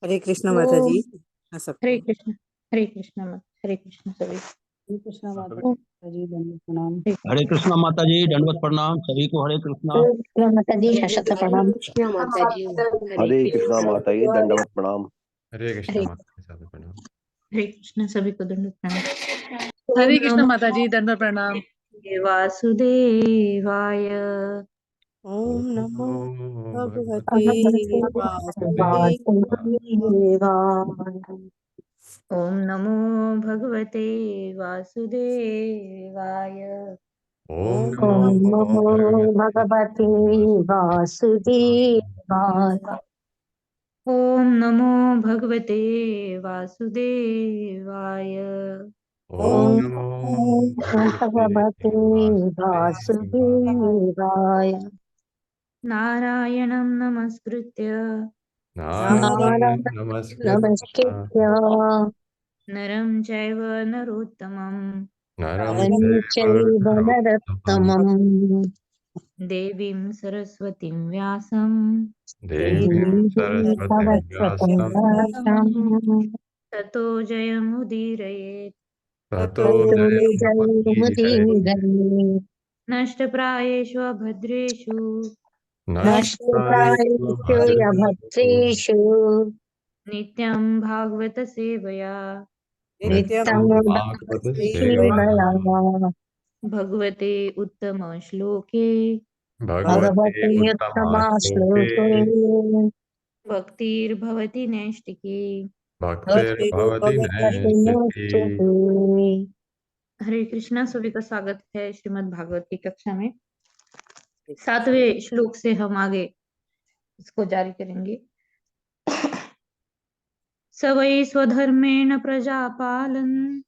हरे कृष्ण माता जी। हरे कृष्ण। हरे कृष्ण माता, हरे कृष्ण सभी। हरे कृष्ण माता जी, दंडवत प्रणाम। हरे कृष्ण माता जी, दंडवत प्रणाम सभी को। हरे कृष्णा माता जी, शत प्रणाम। हरे कृष्णा माता जी, दंडवत प्रणाम। हरे कृष्ण माता जी, सादर प्रणाम। हरे कृष्ण सभी को दंडवत प्रणाम। हरे कृष्ण माता जी, दंडवत प्रणाम। वासुदेवाय। ओम नमो भगवते वासुदेवाय। ओम नमो भगवते वासुदेवाय। ओम ओम नमो नमो भगवते वासुदेवाय। ओम नमो भगवते वासुदेवाय। ओम ओम नमो भगवते वासुदेवाय। वासुदेवाय। नारायणं नमस्कृत्य नारायणं नमस्कृत्य नमस्कृत्य नरं चैव नरोत्तमं नरं चैव चैव नरोत्तमं नरोत्तमं देवीं सरस्वतीं व्यासं देवीं सरस्वतीं सरस्वतीं व्यासं व्यासं ततो जयमुदीरयेत्। ततो ततो जयमुदीरये। जयमुदीरयेत्। नष्टप्रायेषु अभद्रेषु नष्टप्रायेषु नष्टप्रायेषु भद्रेषु अभद्रेषु नित्यं भागवत सेवया नित्यं नित्यं भागवतसेवया सेवया भगवते उत्तम श्लोके भगवते भगवते उत्तमा उत्तमाश्लोके श्लोके भक्तिर्भवति नैष्टिकी भक्तिर्भवति भक्ति नैष्ठिकी। नैष्टिकी। हरे कृष्णा, सभी का स्वागत है श्रीमद् भागवत की कक्षा में। 7वें श्लोक से हम आगे इसको जारी करेंगे। स वै स्वधर्मेण प्रजा पालन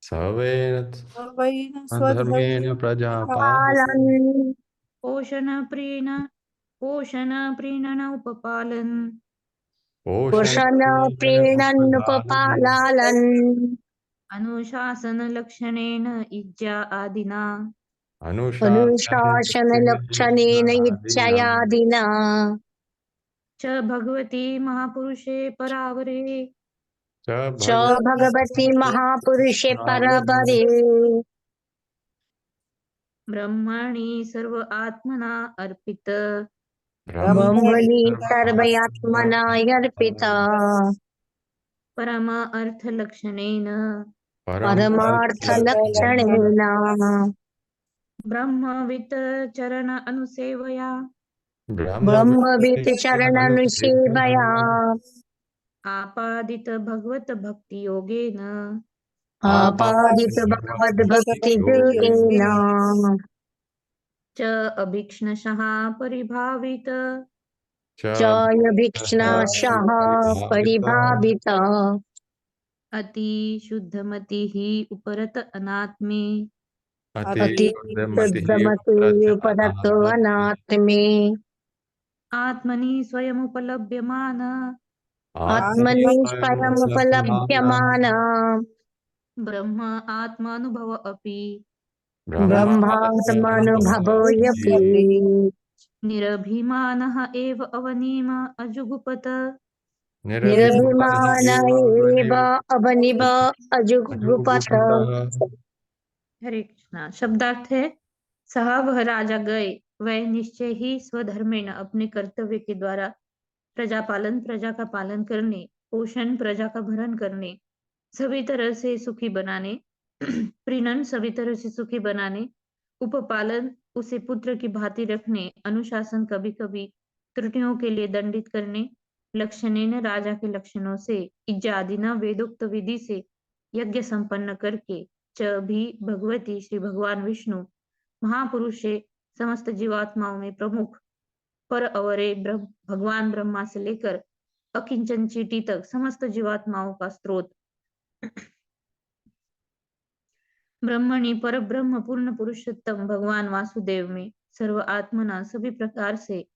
सवेन सर्वैः धर्मेण स्वधर्मेण प्रजा पालनं पोषण प्रीणन उपपालन पोषण पोषणप्रीणनुपपालालन् अनुशासन लक्षणेन इज्जा आदिना अनुशासनलक्षणेन इच्छयादिना च भगवती महापुरुषे परावरे च भगवति महापुरुषे परबरे ब्रह्मणि सर्व आत्मना अर्पित ब्रह्मणि सर्वयात्मना अर्पिता परम अर्थ लक्षणेन परमार्थलक्षणेन ब्रह्मवित् चरण अनुसेवया ब्रह्मवित् चरणनुसेवया आपादित भगवत भक्ति योगेन आपादित भगवद्भक्तियोगेन च अभीक्ष्णशः परिभावित चायभिक्ष्णाशः परिभाविता अति शुद्धमतिः उपरत अनात्मे अति शुद्धमते उपरतो अनात्मे आत्मनि स्वयमुपलभ्यमान आत्मनि स्वयमुपलभ्यमान ब्रह्म आत्मानुभव अपि ब्रह्मात्मनुभवोऽपि निरभिमानः एव अवनीम अजुगुपत निरभिमान एव अवनिव अजुगुपथ। हरे कृष्णा। शब्दार्थ है, सहा वह राजा गए, वह निश्चय ही स्वधर्मेण अपने कर्तव्य के द्वारा प्रजापालन, प्रजा का पालन करने, पोषण प्रजा का भरण करने, सभी तरह से सुखी बनाने, प्रीणन सभी तरह से सुखी बनाने, उपपालन उसे पुत्र की भांति रखने, अनुशासन कभी कभी त्रुटियों के लिए दंडित करने, लक्षणेन राजा के लक्षणों से, इज्जादिना वेदोक्त विधि से यज्ञ संपन्न करके, च भी भगवती श्री भगवान विष्णु महापुरुष से समस्त जीवात्माओं में प्रमुख पर अवरे भगवान ब्रह्मा से लेकर अकिंचन चीटी तक समस्त जीवात्माओं का स्रोत ब्रह्मणि पर ब्रह्म पूर्ण पुरुषोत्तम भगवान वासुदेव में सर्व आत्मना सभी प्रकार से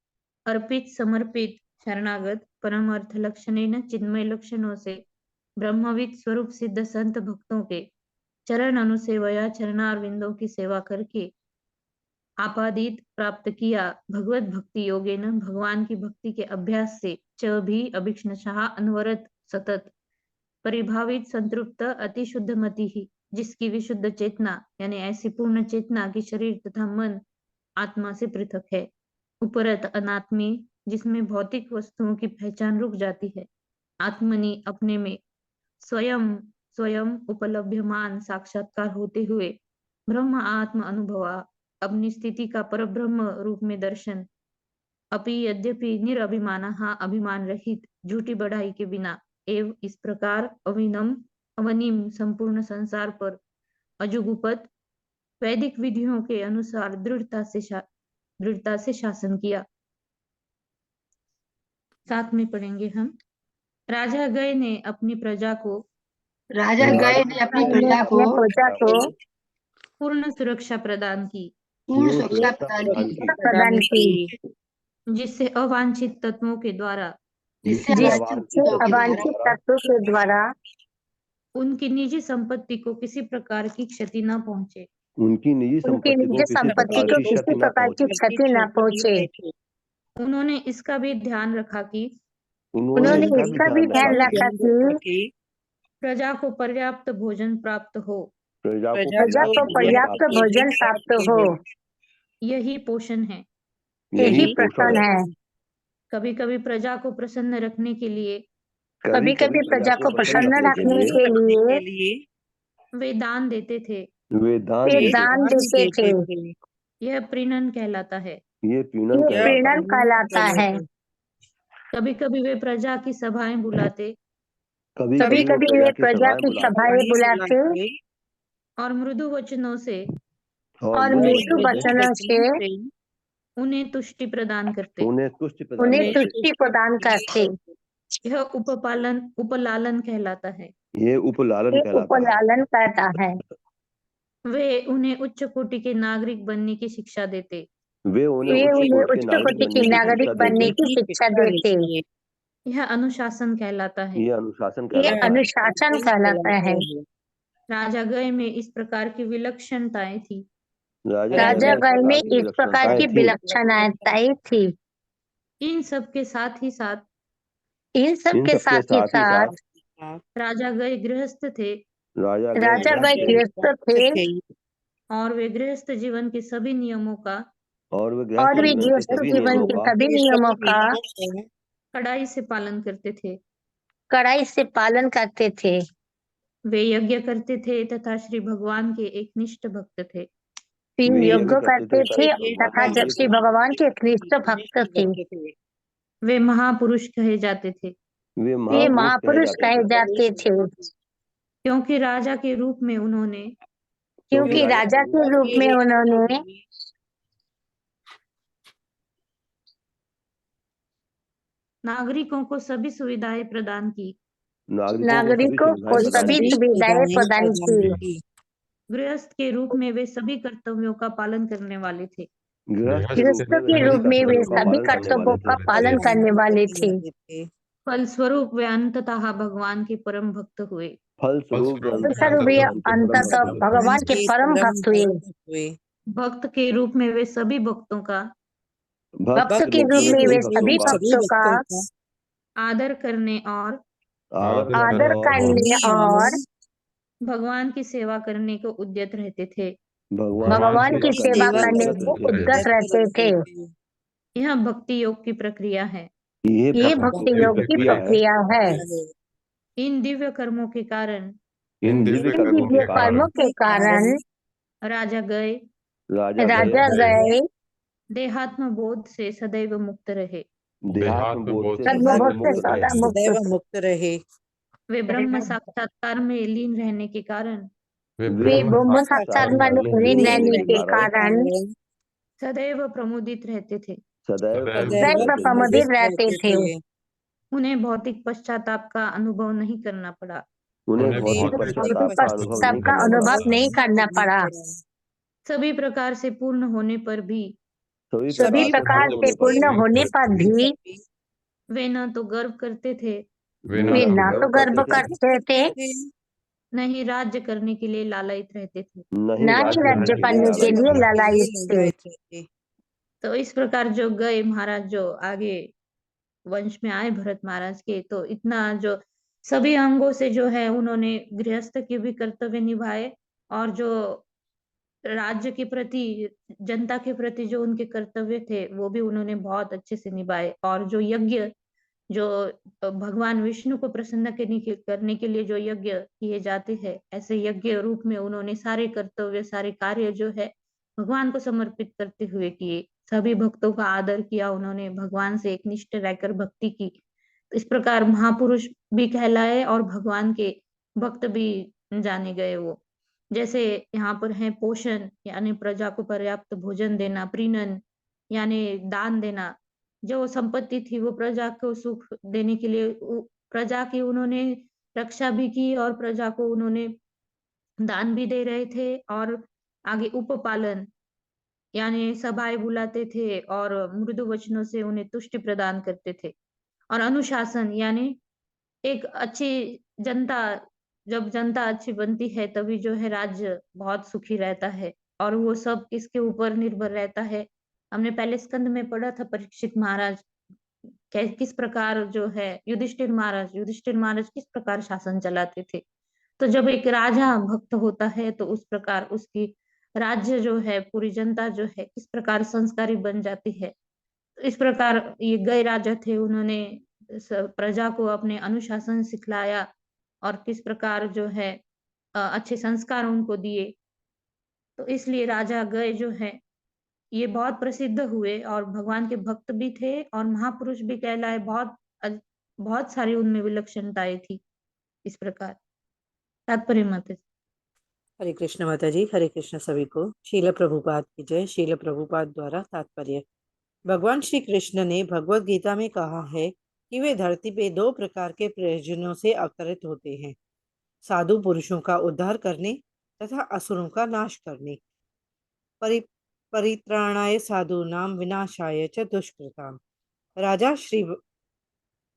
अर्पित समर्पित शरणागत परम अर्थ लक्षणेन चिन्मय लक्षणों से ब्रह्मविद स्वरूप सिद्ध संत भक्तों के चरण अनुसेवया चरणारविंदों की सेवा करके आपादित प्राप्त किया भगवत भक्ति योगेन भगवान की भक्ति के अभ्यास से च भी अभिक्ष्णशः अनवरत सतत परिभावित संतृप्त अति शुद्ध मति ही जिसकी विशुद्ध चेतना यानी ऐसी पूर्ण चेतना की शरीर तथा मन आत्मा से पृथक है, उपरत अनात्मी जिसमें भौतिक वस्तुओं की पहचान रुक जाती है, आत्मनि अपने में स्वयं स्वयं उपलभ्यमान साक्षात्कार होते हुए ब्रह्म आत्म अनुभवा अपनी स्थिति का परब्रह्म रूप में दर्शन, अपि यद्यपि निरभिमान अभिमान रहित झूठी बढ़ाई के बिना एवं इस प्रकार अवनीम संपूर्ण संसार पर अजुगुपत वैदिक विधियों के अनुसार दृढ़ता से शासन किया। साथ में पढ़ेंगे हम। राजा गए ने अपनी प्रजा को पूर्ण सुरक्षा प्रदान की जिससे अवांछित तत्वों के द्वारा उनकी निजी संपत्ति को किसी प्रकार की क्षति न पहुंचे। उनकी निजी संपत्ति को किसी प्रकार की क्षति न पहुंचे। उन्होंने इसका भी ध्यान रखा कि प्रजा को पर्याप्त भोजन प्राप्त हो। यही पोषण है। कभी कभी प्रजा को प्रसन्न रखने के लिए वे दान देते थे। यह प्रीणन कहलाता है। कभी कभी वे प्रजा की सभाएं बुलाते और मृदु वचनों से उन्हें तुष्टि प्रदान करते। यह उपलालन कहलाता है। ये उपलालन ये कहलाता है। उपलालन करता है। वे उन्हें उच्च कोटि के नागरिक बनने की शिक्षा देते। वे उन्हें ये उन्हें उच्च उच्च कोटि के कोटि की नागरिक शिक्षा बनने देते। की शिक्षा देते। यह अनुशासन कहलाता है। ये अनुशासन ये कहलाता है। अनुशासन कहलाता है। राजा गय में इस प्रकार की विलक्षणताएं थी। राजा गण में इस प्रकार की थी। विलक्षणताएं थी। इन सब के साथ ही साथ इन सब इन के सबके साथ ही साथ राजा गय गृहस्थ थे राजा राजा गण गए गृहस्थ थे और वे गृहस्थ जीवन के सभी नियमों का और वे और वे गृहस्थ गृहस्थ सभी जीवन नियमों के का सभी नियमों का कड़ाई से पालन करते थे। कड़ाई से पालन करते थे। वे यज्ञ करते थे तथा श्री भगवान के एक निष्ठ भक्त थे। फिर वे यज्ञ करते थे तथा भगवान जब श्री भगवान के निष्ठ भक्त थे। वे महापुरुष कहे जाते थे वे वे महापुरुष कहे जाते थे क्योंकि राजा के रूप में उन्होंने क्योंकि राजा के रूप में उन्होंने नागरिकों को सभी सुविधाएं प्रदान की। नागरिकों को सभी सुविधाएं प्रदान की। गृहस्थ के रूप में वे सभी कर्तव्यों का पालन करने वाले थे। गृहस्थ के रूप में वे सभी कर्तव्यों का पालन करने वाले थे। फलस्वरूप वे अंततः भगवान के परम भक्त हुए। फलस्वरूप वे अंततः भगवान के परम भक्त हुए। भक्त के रूप में वे सभी भक्तों का भक्त के रूप में वे सभी भक्तों का आदर करने और भगवान की सेवा करने को उद्यत रहते थे। भगवान की सेवा करने को उद्यत रहते थे। यह भक्ति योग की प्रक्रिया है। ये भक्ति योग की प्रक्रिया है। इन दिव्य कर्मों के कारण इन दिव्य कर्मों के कारण राजा गए देहात्म बोध से सदैव मुक्त रहे। सदैव मुक्त रहे। वे ब्रह्म साक्षात्कार में लीन रहने के कारण वे ब्रह्म साक्षात्कार में लीन रहने के कारण सदैव प्रमुदित रहते थे। सदैव प्रमुदित रहते थे। उन्हें भौतिक पश्चाताप का अनुभव नहीं करना पड़ा। पश्चाताप का अनुभव नहीं करना पड़ा। सभी प्रकार से पूर्ण होने पर भी वे न तो गर्व करते थे वे ना तो गर्व करते थे न ही राज्य करने के लिए लालायित रहते थे। ना ही राज्य करने के लिए लालायित थे। तो इस प्रकार जो गए महाराज जो आगे वंश में आए भरत महाराज के, तो इतना जो सभी अंगों से जो है उन्होंने गृहस्थ के भी कर्तव्य निभाए और जो राज्य के प्रति जनता के प्रति जो उनके कर्तव्य थे वो भी उन्होंने बहुत अच्छे से निभाए। और जो यज्ञ जो भगवान विष्णु को प्रसन्न करने के लिए जो यज्ञ किए जाते हैं, ऐसे यज्ञ रूप में उन्होंने सारे कर्तव्य सारे कार्य जो है भगवान को समर्पित करते हुए किए। सभी भक्तों का आदर किया उन्होंने, भगवान से एक निष्ठ रहकर भक्ति की। तो इस प्रकार महापुरुष भी कहलाए और भगवान के भक्त भी जाने गए। वो जैसे यहाँ पर है पोषण यानी प्रजा को पर्याप्त भोजन देना, प्रीणन यानी दान देना, जो संपत्ति थी वो प्रजा को सुख देने के लिए प्रजा की उन्होंने रक्षा भी की और प्रजा को उन्होंने दान भी दे रहे थे। और आगे उपपालन यानी सभाएं बुलाते थे और मृदु वचनों से उन्हें तुष्टि प्रदान करते थे। और अनुशासन यानी एक अच्छी जनता, जब जनता अच्छी बनती है तभी जो है राज्य बहुत सुखी रहता है। और वो सब किसके ऊपर निर्भर रहता है, हमने पहले स्कंद में पढ़ा था परीक्षित महाराज किस प्रकार जो है युधिष्ठिर महाराज किस प्रकार शासन चलाते थे। तो जब एक राजा भक्त होता है तो उस प्रकार उसकी राज्य जो है पूरी जनता जो है किस प्रकार संस्कारी बन जाती है। तो इस प्रकार ये गए राजा थे, उन्होंने प्रजा को अपने अनुशासन सिखलाया और किस प्रकार जो है अच्छे संस्कार उनको दिए। तो इसलिए राजा गए जो है ये बहुत प्रसिद्ध हुए और भगवान के भक्त भी थे और महापुरुष भी कहलाए। बहुत सारी उनमें विलक्षणताएं थी। इस प्रकार तात्पर्य माता जी। हरे कृष्ण माता जी। हरे कृष्ण सभी को। शील प्रभुपाद की जय। शील प्रभुपाद द्वारा तात्पर्य। भगवान श्री कृष्ण ने भगवत गीता में कहा है कि वे धरती पे दो प्रकार के प्रयोजनों से अवतरित होते हैं। साधु पुरुषों का उद्धार करने तथा असुरों का नाश करने। परि परित्राणाय साधूनां विनाशाय च दुष्कृताम्। राजा श्री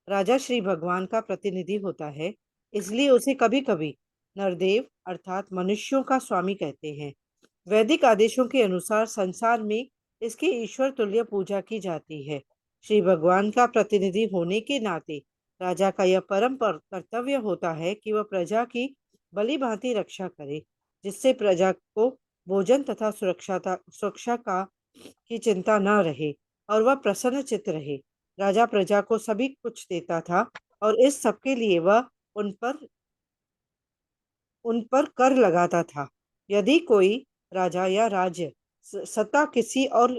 राजा श्री भगवान का प्रतिनिधि होता है, इसलिए उसे कभी कभी नरदेव अर्थात मनुष्यों का स्वामी कहते हैं। वैदिक आदेशों के अनुसार संसार में इसकी ईश्वर तुल्य पूजा की जाती है। श्री भगवान का प्रतिनिधि होने के नाते राजा का यह परम कर्तव्य होता है कि वह प्रजा की भली भांति रक्षा करे, जिससे प्रजा को भोजन तथा सुरक्षा का की चिंता न रहे और वह प्रसन्न चित्त रहे। राजा प्रजा को सभी कुछ देता था और इस सब के लिए वह उन पर कर लगाता था। यदि कोई राजा या राज्य सत्ता किसी और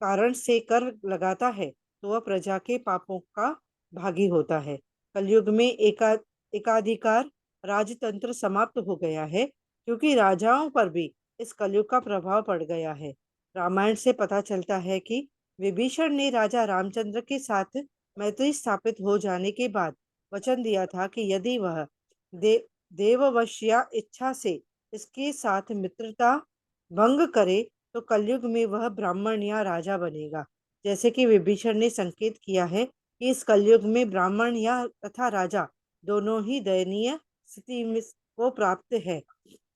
कारण से कर लगाता है तो वह प्रजा के पापों का भागी होता है। कलयुग में एकाधिकार राजतंत्र समाप्त हो गया है, क्योंकि राजाओं पर भी इस कलयुग का प्रभाव पड़ गया है। रामायण से पता चलता है कि विभीषण ने राजा रामचंद्र के साथ मैत्री स्थापित हो जाने के बाद वचन दिया था कि यदि वह देववश या इच्छा से इसके साथ मित्रता भंग करे तो कलयुग में वह ब्राह्मण या राजा बनेगा। जैसे कि विभीषण ने संकेत किया है कि इस कलयुग में ब्राह्मण या तथा राजा दोनों ही दयनीय स्थिति को प्राप्त है।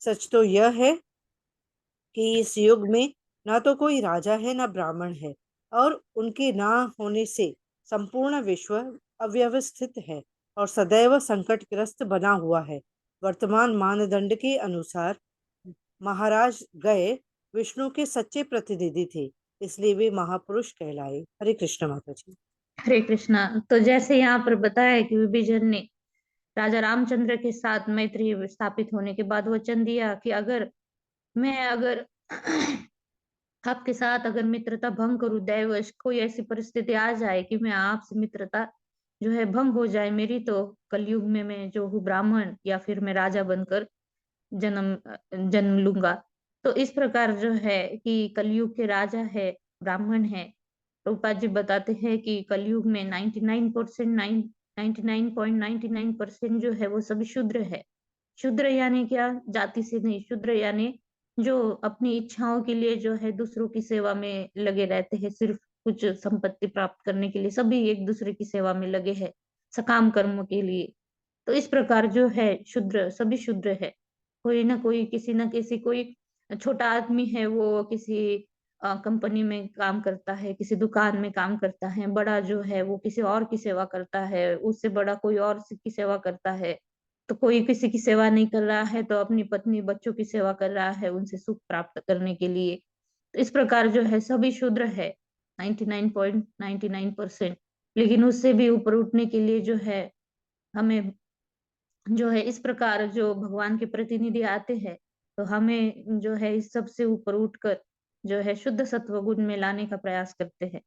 सच तो यह है कि इस युग में ना तो कोई राजा है ना ब्राह्मण है, और उनके ना होने से संपूर्ण विश्व अव्यवस्थित है और सदैव संकटग्रस्त बना हुआ है। वर्तमान मानदंड के अनुसार महाराज गए विष्णु के सच्चे प्रतिनिधि थे, इसलिए वे महापुरुष कहलाए। हरे कृष्ण माता जी। हरे कृष्णा। तो जैसे यहाँ पर बताया है कि विभीषण ने राजा रामचंद्र के साथ मैत्री स्थापित होने के बाद वचन दिया कि अगर आपके साथ अगर मित्रता भंग करूं, दैवश कोई ऐसी परिस्थिति आ जाए कि मैं आपसे मित्रता जो है भंग हो जाए मेरी, तो कलयुग में मैं जो हूँ ब्राह्मण या फिर मैं राजा बनकर जन्म लूंगा। तो इस प्रकार जो है कि कलयुग के राजा है ब्राह्मण है। प्रभुपाद जी बताते हैं कि कलयुग में 99.99% जो है वो सभी शूद्र है। शूद्र यानी क्या? जाति से नहीं, शूद्र यानी जो अपनी इच्छाओं के लिए जो है दूसरों की सेवा में लगे रहते हैं, सिर्फ कुछ संपत्ति प्राप्त करने के लिए सभी एक दूसरे की सेवा में लगे हैं, सकाम कर्म के लिए। तो इस प्रकार जो है शूद्र, सभी शूद्र है। कोई ना कोई, किसी ना किसी, कोई छोटा आदमी है वो किसी कंपनी में काम करता है, किसी दुकान में काम करता है, बड़ा जो है वो किसी और की सेवा करता है, उससे बड़ा कोई और की सेवा करता है। तो कोई किसी की सेवा नहीं कर रहा है तो अपनी पत्नी बच्चों की सेवा कर रहा है उनसे सुख प्राप्त करने के लिए। तो इस प्रकार जो है सभी शूद्र है 99.99%। लेकिन उससे भी ऊपर उठने के लिए जो है हमें जो है इस प्रकार जो भगवान के प्रतिनिधि आते हैं, तो हमें जो है इस सबसे ऊपर उठकर जो है शुद्ध सत्व गुण में लाने का प्रयास करते हैं।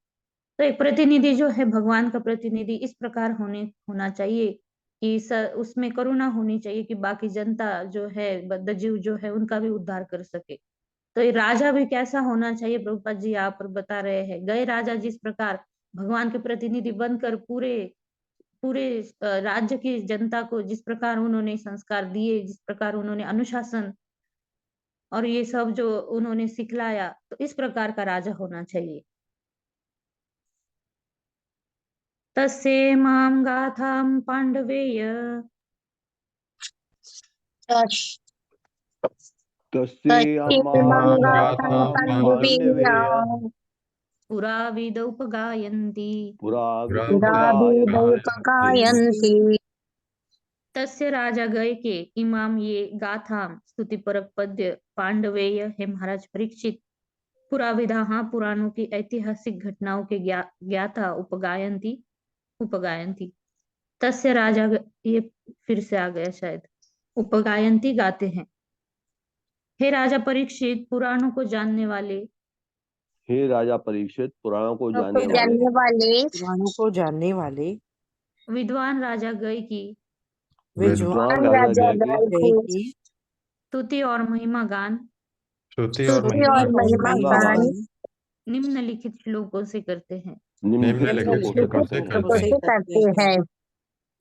तो एक प्रतिनिधि जो है भगवान का प्रतिनिधि इस प्रकार होना चाहिए कि उसमें करुणा होनी चाहिए कि बाकी जनता जो है, बद्धजीव जो है, उनका भी उद्धार कर सके। तो ये राजा भी कैसा होना चाहिए? प्रभुपाद जी यहाँ पर बता रहे हैं। गए राजा जिस प्रकार भगवान के प्रतिनिधि बनकर पूरे पूरे राज्य की जनता को जिस प्रकार उन्होंने संस्कार दिए, जिस प्रकार उन्होंने अनुशासन और ये सब जो उन्होंने सिखलाया, तो इस प्रकार का राजा होना चाहिए। तस्य मां गाथां पांडवेय तस्येयमां गाथां पाण्डवेय पुरा विदौपगायन्ति गायन्ति तस्य राजा गए के इमाम ये गाथा स्तुति परक पद्य पांडवेय है महाराज परीक्षित पुरा विधा, हाँ पुराणों की ऐतिहासिक घटनाओं के ज्ञाता उपगायंती तस्य राजा ये फिर से आ गया शायद, उपगायंती गाते हैं। हे राजा परीक्षित पुराणों को जानने वाले, हे राजा परीक्षित पुराणों को जानने वाले पुराणों को जानने वाले विद्वान राजा गए की विद्वान राजा गए की स्तुति और महिमा गान श्रुति स्तुति और महिमा गान निम्नलिखित श्लोकों से करते हैं। निम्नलिखित श्लोकों से करते हैं। करते हैं।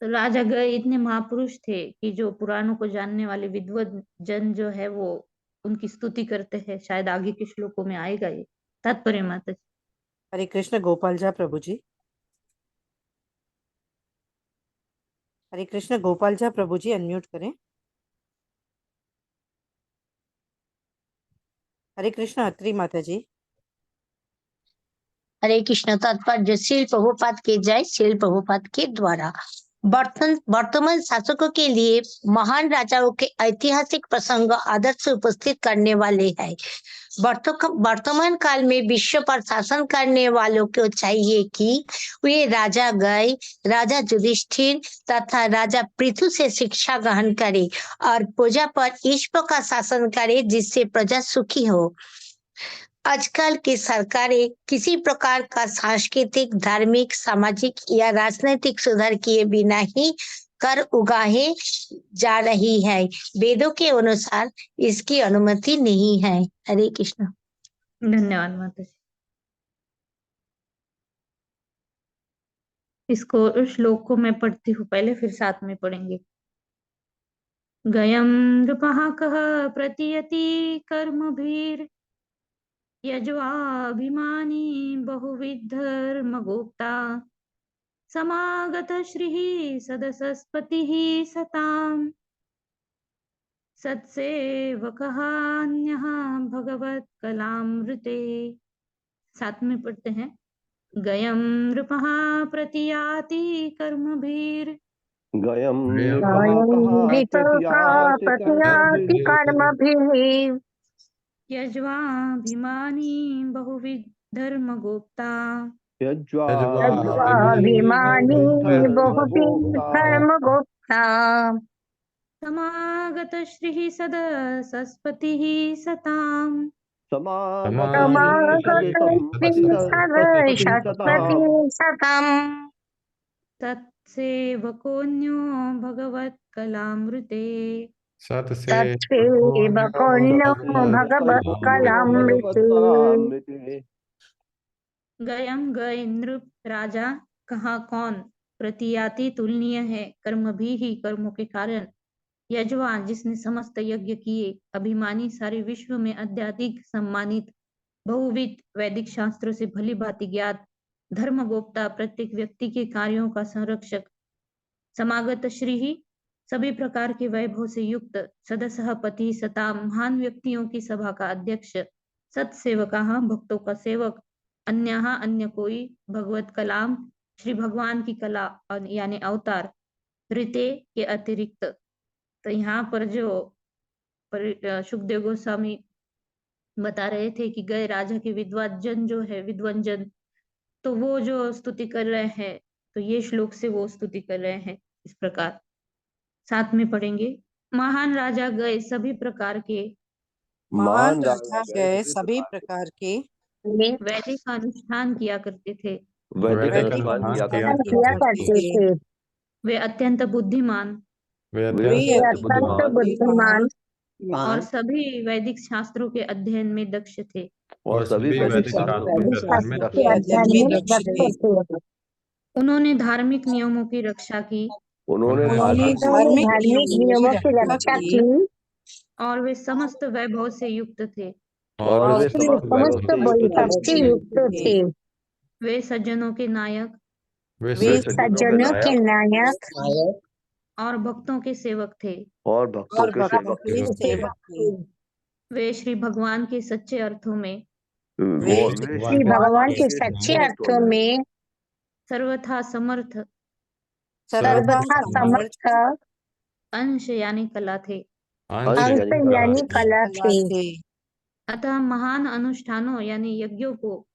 तो राजा गए इतने महापुरुष थे कि जो पुराणों को जानने वाले विद्वत जन जो है वो उनकी स्तुति करते हैं। शायद आगे के श्लोकों में आएगा ये तात्पर्य माता जी। हरे कृष्ण गोपाल झा प्रभु जी। हरे कृष्ण गोपाल झा प्रभु जी अनम्यूट करें। हरे कृष्ण अत्री माता जी। हरे कृष्ण। तात्पर्य श्रील प्रभुपाद के जय। श्रील प्रभुपाद के द्वारा वर्तमान शासकों के लिए महान राजाओं के ऐतिहासिक प्रसंग आदर्श उपस्थित करने वाले हैं। वर्तमान काल में विश्व पर शासन करने वालों को चाहिए कि वे राजा गए, राजा युधिष्ठिर तथा राजा पृथु से शिक्षा ग्रहण करें और प्रजा पर इस प्रकार शासन करे जिससे प्रजा सुखी हो। आजकल की सरकारें किसी प्रकार का सांस्कृतिक, धार्मिक, सामाजिक या राजनीतिक सुधार किए बिना ही कर उगाहे जा रही है। वेदों के अनुसार इसकी अनुमति नहीं है। हरे कृष्ण। धन्यवाद माता जी। इसको श्लोक को मैं पढ़ती हूँ पहले, फिर साथ में पढ़ेंगे। गयम नृपः कः प्रतीयति कर्मभिर् यज्वाभिमानी बहुविधर्मगोप्ता समागतः श्रीः सदसस्पतिः सताम् सत्सेवकः अन्यः भगवत्कलामृते। साथ में पढ़ते हैं। गयम नृपः प्रतीयाति कर्मभिर् गयम प्रतियाति कर्मभिः यज्वाभिमानी बहुविधर्मगोप्ता यज्वाभिमानी बहुविधर्मगोप्ता समागतः श्रीः सदसस्पतिः सताम् तत्सेवकोऽन्यो भगवत्कलामृते। सत्सेवकोऽन्यो भगवत्कलामृते। गयम गए नृप राजा, कहाँ कौन, प्रतियाति तुलनीय है, कर्म भी ही कर्मों के कारण, यजवान जिसने समस्त यज्ञ किए, अभिमानी सारे विश्व में अत्याधिक सम्मानित, बहुविध वैदिक शास्त्रों से भली भांति ज्ञात, धर्मगोप्ता प्रत्येक व्यक्ति के कार्यों का संरक्षक, समागत श्री ही सभी प्रकार के वैभव से युक्त, सदसह पति सता महान व्यक्तियों की सभा का अध्यक्ष, सत्सेवका भक्तों का सेवक, अन्य कोई, भगवत कलाम श्री भगवान की कला यानी अवतार, ऋते के अतिरिक्त। तो यहाँ पर जो सुखदेव गोस्वामी बता रहे थे कि गए राजा के विद्वान जन जो है, विद्वान जन, तो वो जो स्तुति कर रहे हैं, तो ये श्लोक से वो स्तुति कर रहे हैं इस प्रकार। साथ में पढ़ेंगे। महान राजा गए सभी प्रकार के, महान राजा गए सभी प्रकार के वैदिक अनुष्ठान किया करते थे, वैदिक अनुष्ठान किया करते थे। वे अत्यंत बुद्धिमान वे अत्यंत बुद्धिमान और सभी वैदिक शास्त्रों के अध्ययन में दक्ष थे। और सभी वैदिक शास्त्रों के अध्ययन में दक्ष थे। उन्होंने धार्मिक नियमों की रक्षा की, उन्होंने धार्मिक नियमों की रक्षा की और वे समस्त वैभव से युक्त थे। और वे समस्त वैभव से युक्त थे। वे सज्जनों के नायक, वे सज्जनों के नायक और भक्तों के सेवक थे। और भक्तों के सेवक थे। वे श्री भगवान के सच्चे अर्थों में, श्री भगवान के सच्चे अर्थों में सर्वथा समर्थ अंश यानी कला थे। अंश यानी कला थे। अतः महान अनुष्ठानों यानी यज्ञों को,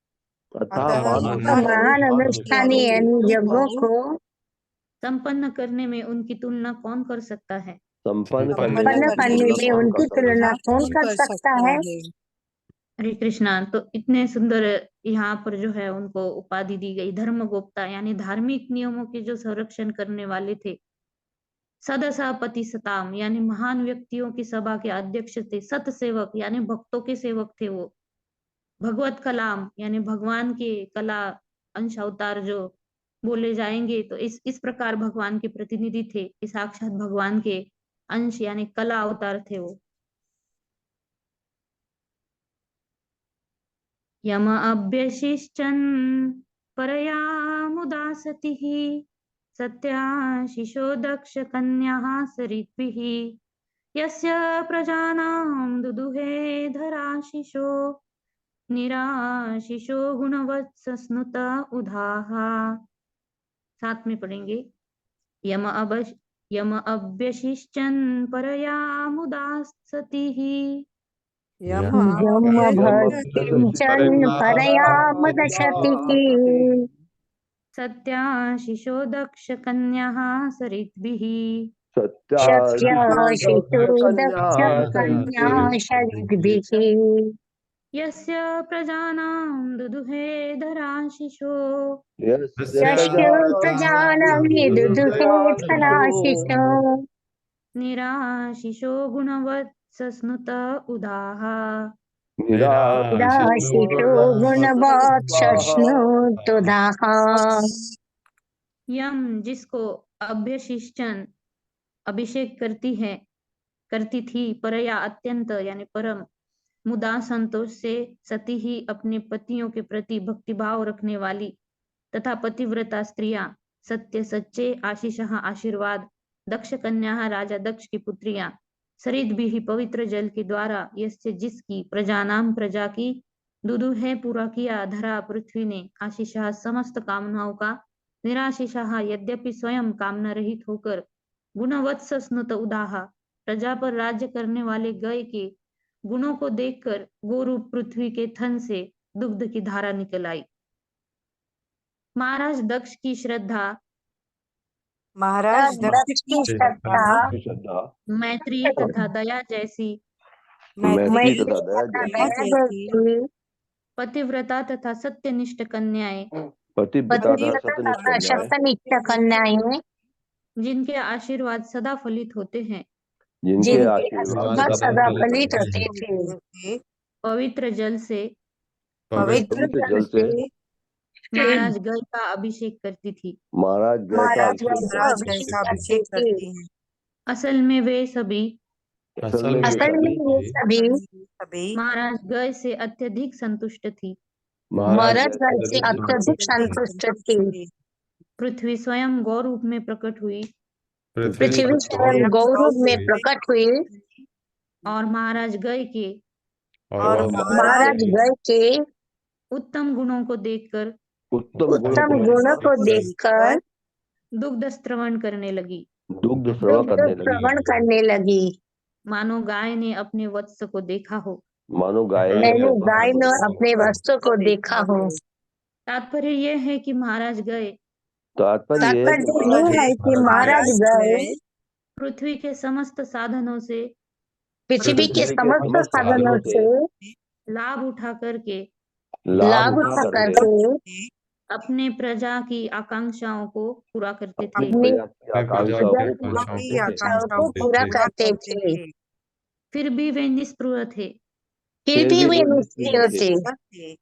महान अनुष्ठानी यानी यज्ञों को संपन्न करने में उनकी तुलना कौन कर सकता है? संपन्न करने में उनकी तुलना कौन कर सकता है? हरे कृष्णा। तो इतने सुंदर यहाँ पर जो है उनको उपाधि दी गई, धर्मगोप्ता यानी धार्मिक नियमों के जो संरक्षण करने वाले थे, सदसापति सताम यानी महान व्यक्तियों की सभा के अध्यक्ष थे, सत सेवक यानी भक्तों के सेवक थे वो, भगवत कलाम यानी भगवान के कला अंश अवतार जो बोले जाएंगे तो इस प्रकार भगवान के प्रतिनिधि थे, कि साक्षात भगवान के अंश यानी कला अवतार थे वो। यम अभ्यशिश्चन परया मुदा सतिः सत्याशिषो दक्ष कन्याः सरिद्भिः यस्य प्रजानां दुदुहे धराशिषो निराशिषो गुणवत्सस्नुत उधाः। साथ में पढ़ेंगे। यम अभ्यशिश्चन परया मुदा सतिः यमभक्षिञ्चन् परयामदशतिः सत्याशिषो दक्ष कन्याः सरिद्भिः सत्याशिषो दक्ष कन्या शरीद्भिः यस्य प्रजानां दुदुहे धराशिषो यस्य प्रजानं दुदुहे धराशिषो निराशिषो गुणवत्सस्नुत उदाः। निराशिषो गुणवत्सस्नुतुदाः। यम जिसको अभ्यशिष्टन अभिषेक करती थी परया अत्यंत यानी परम मुदा संतोष से सती ही अपने पतियों के प्रति भक्तिभाव रखने वाली तथा पतिव्रता स्त्रियां सत्य सच्चे आशीष आशीर्वाद दक्ष कन्या राजा दक्ष की पुत्रियां सरिद भी ही पवित्र जल के द्वारा यस्य जिसकी प्रजानाम प्रजा की दुदुहे पूरा किया धरा पृथ्वी ने आशीष समस्त कामनाओं का निराशीष यद्यपि स्वयं कामना रहित होकर गुणवत्स स्नुत उदाह प्रजा पर राज्य करने वाले गय के गुणों को देखकर गोरूप पृथ्वी के थन से दुग्ध की धारा निकल आई। महाराज दक्ष की श्रद्धा महाराज दक्ष की श्रद्धा मैत्री तथा दया जैसी मैत्री तथा दया जैसी जैसी पतिव्रता तथा सत्यनिष्ठ कन्याएं पतिव्रता तथा सत्यनिष्ठ सत्यनिष्ठ कन्याएं जिनके आशीर्वाद सदा फलित होते हैं जिनके जिनके आशीर्वाद आशीर्वाद सदा फलित होते थे थे पवित्र जल से पवित्र जल से महाराज गय का अभिषेक करती थी। महाराज गय का महाराज गय का अभिषेक करती हैं। असल में वे सभी असल में ये सभी सभी महाराज गय से अत्यधिक संतुष्ट थी। महाराज गय से अत्यधिक संतुष्ट थी। पृथ्वी स्वयं गौ रूप में प्रकट हुई पृथ्वी स्वयं गौ रूप में प्रकट हुई और महाराज गय के और महाराज गय के उत्तम गुणों को देखकर उत्तम गुणों को देखकर दुग्ध श्रवण करने लगी दुग्ध श्रवण करने लगी। मानो गाय ने अपने वत्स को देखा हो। मानो गाय मैंने गाय ने अपने वस्तु को देखा हो। तात्पर्य यह है कि महाराज गए तात्पर्य ये है कि महाराज गए पृथ्वी के समस्त साधनों से पृथ्वी के समस्त साधनों से लाभ उठा करके लाभ उठा करके अपने प्रजा की आकांक्षाओं को पूरा करते थे। अपनी आकांक्षाओं को पूरा करते थे। फिर भी वे निष्पृह थे। फिर भी वे निष्क्रिय थे।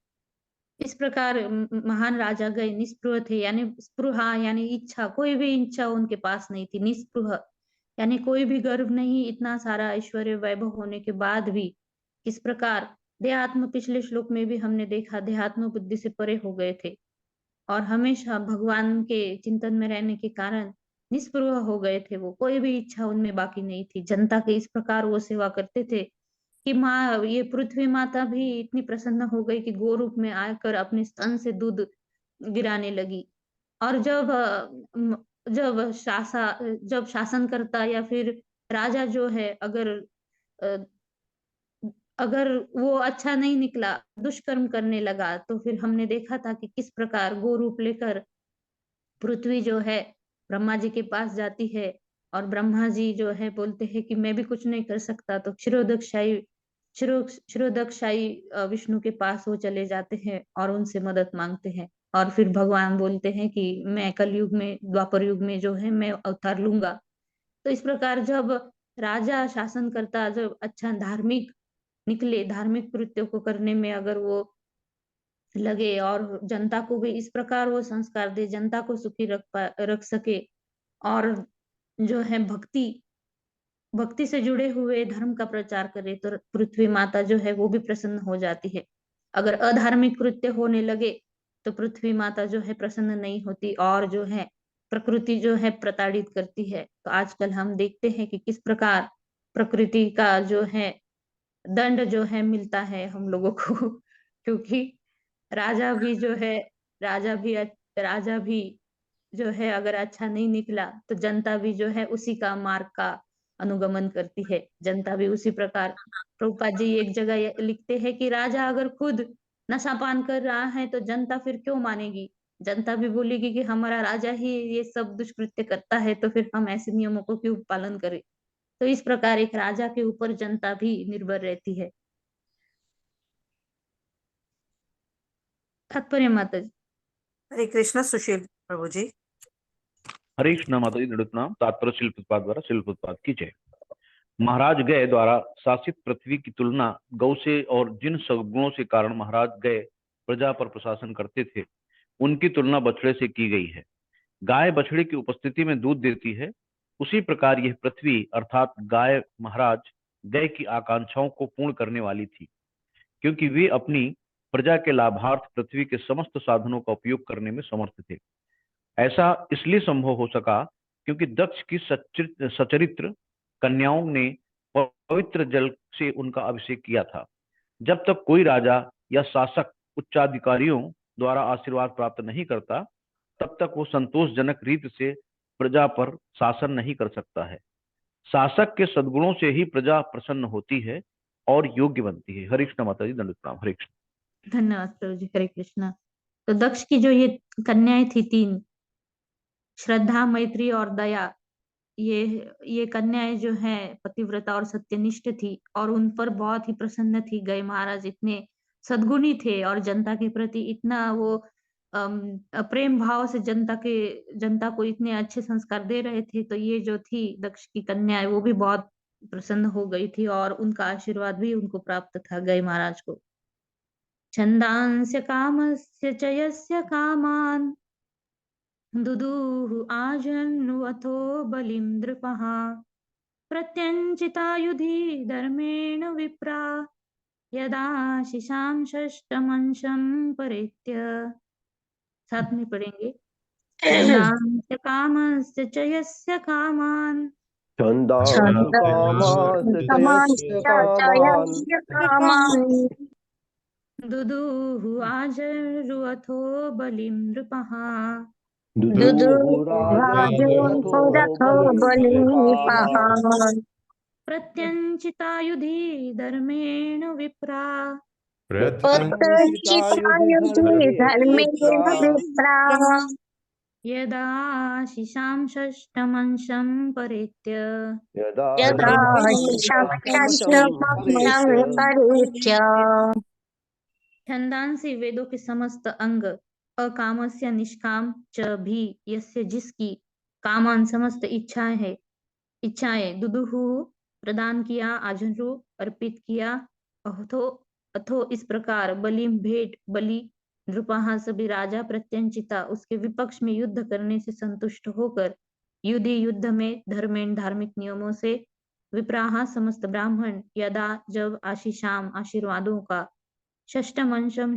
इस प्रकार महान राजा गए निष्पृह थे यानी स्पृहा यानी इच्छा, कोई भी इच्छा उनके पास नहीं थी। निष्पृह यानी कोई भी गर्व नहीं, इतना सारा ऐश्वर्य वैभव होने के बाद भी किस प्रकार देहात्म, पिछले श्लोक में भी हमने देखा देहात्म बुद्धि से परे हो गए थे और हमेशा भगवान के चिंतन में रहने के कारण निष्पृह हो गए थे। वो कोई भी इच्छा उनमें बाकी नहीं थी। जनता के इस प्रकार वो सेवा करते थे कि माँ, ये पृथ्वी माता भी इतनी प्रसन्न हो गई कि गो रूप में आकर अपने स्तन से दूध गिराने लगी। और जब शासन करता या फिर राजा जो है अगर वो अच्छा नहीं निकला, दुष्कर्म करने लगा, तो फिर हमने देखा था कि किस प्रकार गो रूप लेकर पृथ्वी जो है ब्रह्मा जी के पास जाती है और ब्रह्मा जी जो है बोलते हैं कि मैं भी कुछ नहीं कर सकता, तो क्षीरोदकशाही विष्णु के पास वो चले जाते हैं और उनसे मदद मांगते हैं और फिर भगवान बोलते हैं कि मैं कलयुग में, द्वापर युग में जो है मैं अवतार लूंगा। तो इस प्रकार जब राजा शासन करता, जब अच्छा धार्मिक निकले, धार्मिक कृत्यों को करने में अगर वो लगे और जनता को भी इस प्रकार वो संस्कार दे, जनता को सुखी रख सके और जो है भक्ति से जुड़े हुए धर्म का प्रचार करे, तो पृथ्वी माता जो है वो भी प्रसन्न हो जाती है। अगर अधार्मिक कृत्य होने लगे तो पृथ्वी माता जो है प्रसन्न नहीं होती और जो है प्रकृति जो है प्रताड़ित करती है। तो आजकल हम देखते हैं कि किस प्रकार प्रकृति का जो है दंड जो है मिलता है हम लोगों को क्योंकि राजा भी जो है राजा भी जो है अगर अच्छा नहीं निकला तो जनता भी जो है उसी का मार्ग का अनुगमन करती है, जनता भी उसी प्रकार। प्रभुपाद जी एक जगह लिखते हैं कि राजा अगर खुद नशापान कर रहा है तो जनता फिर क्यों मानेगी, जनता भी बोलेगी कि हमारा राजा ही ये सब दुष्कृत्य करता है तो फिर हम ऐसे नियमों को क्यों पालन करें। तो इस प्रकार एक राजा के ऊपर जनता भी निर्भर रहती है। तात्पर्य माता जी। हरे कृष्ण सुशील प्रभु जी। हरे कृष्ण माता जी, दृढ़ प्रणाम। तात्पर्य शिल प्रपात द्वारा शिल प्रपात की जय। महाराज गय द्वारा शासित पृथ्वी की तुलना गौ से और जिन सद्गुणों से कारण महाराज गय प्रजा पर प्रशासन करते थे उनकी तुलना बछड़े से की गई है। गाय बछड़े की उपस्थिति में दूध देती है, उसी प्रकार यह पृथ्वी अर्थात गाय महाराज गय की आकांक्षाओं को पूर्ण करने वाली थी, क्योंकि वे अपनी प्रजा के लाभार्थ पृथ्वी के समस्त साधनों का उपयोग करने में समर्थ थे। ऐसा इसलिए संभव हो सका क्योंकि दक्ष की सचरित्र कन्याओं ने पवित्र जल से उनका अभिषेक किया था। जब तक कोई राजा या शासक उच्चाधिकारियों द्वारा आशीर्वाद प्राप्त नहीं करता तब तक वो संतोषजनक रीति से प्रजा पर शासन नहीं कर सकता है। शासक के सद्गुणों से ही प्रजा प्रसन्न होती है और योग्य बनती है। हरे कृष्ण माता जी, दंडवत प्रणाम। हरे कृष्ण। धन्यवाद प्रभु जी। हरे कृष्ण। तो दक्ष की जो ये कन्याएं थी तीन, श्रद्धा, मैत्री और दया, ये कन्याएं जो है पतिव्रता और सत्यनिष्ठ थी और उन पर बहुत ही प्रसन्न थी। गय महाराज इतने सद्गुणी थे और जनता के प्रति इतना वो प्रेम भाव से जनता को इतने अच्छे संस्कार दे रहे थे। तो ये जो थी दक्ष की कन्याएं वो भी बहुत प्रसन्न हो गई थी और उनका आशीर्वाद भी उनको प्राप्त था गय महाराज को। छंदांस्य कामस्य च यस्य कामान् दुदुः आजन्नुवथो बलिं नृपः प्रत्यञ्चितायुधि धर्मेण विप्रा यदा शिशां षष्ठमंशं परेत्य। साथ में पढ़ेंगे। छंदांस्य कामस्य च यस्य कामान् छंदांसि कामांश्च यस्य कामान् दुदुः आजन्नुवथो बलिं नृपः दुदुहुराजन्यथो बलिं प्रत्यञ्चितायुधि धर्मेण विप्रा यदा शिशां षष्ठमंशं परेत्य। छंदांसी वेदों के समस्त अंग, अकामस्य निष्काम च भी यस्य जिसकी, कामान समस्त इच्छाएं दुदुहु प्रदान किया, आजनु अर्पित किया, अथो इस प्रकार बलिम भेंट बलि नृपहा सभी राजा प्रत्यंचिता उसके विपक्ष में युद्ध करने से संतुष्ट होकर युद्ध में धर्मेण धार्मिक नियमों से विप्राहा समस्त ब्राह्मण यदा जब आशीषाम आशीर्वादों का षष्ठम अंशम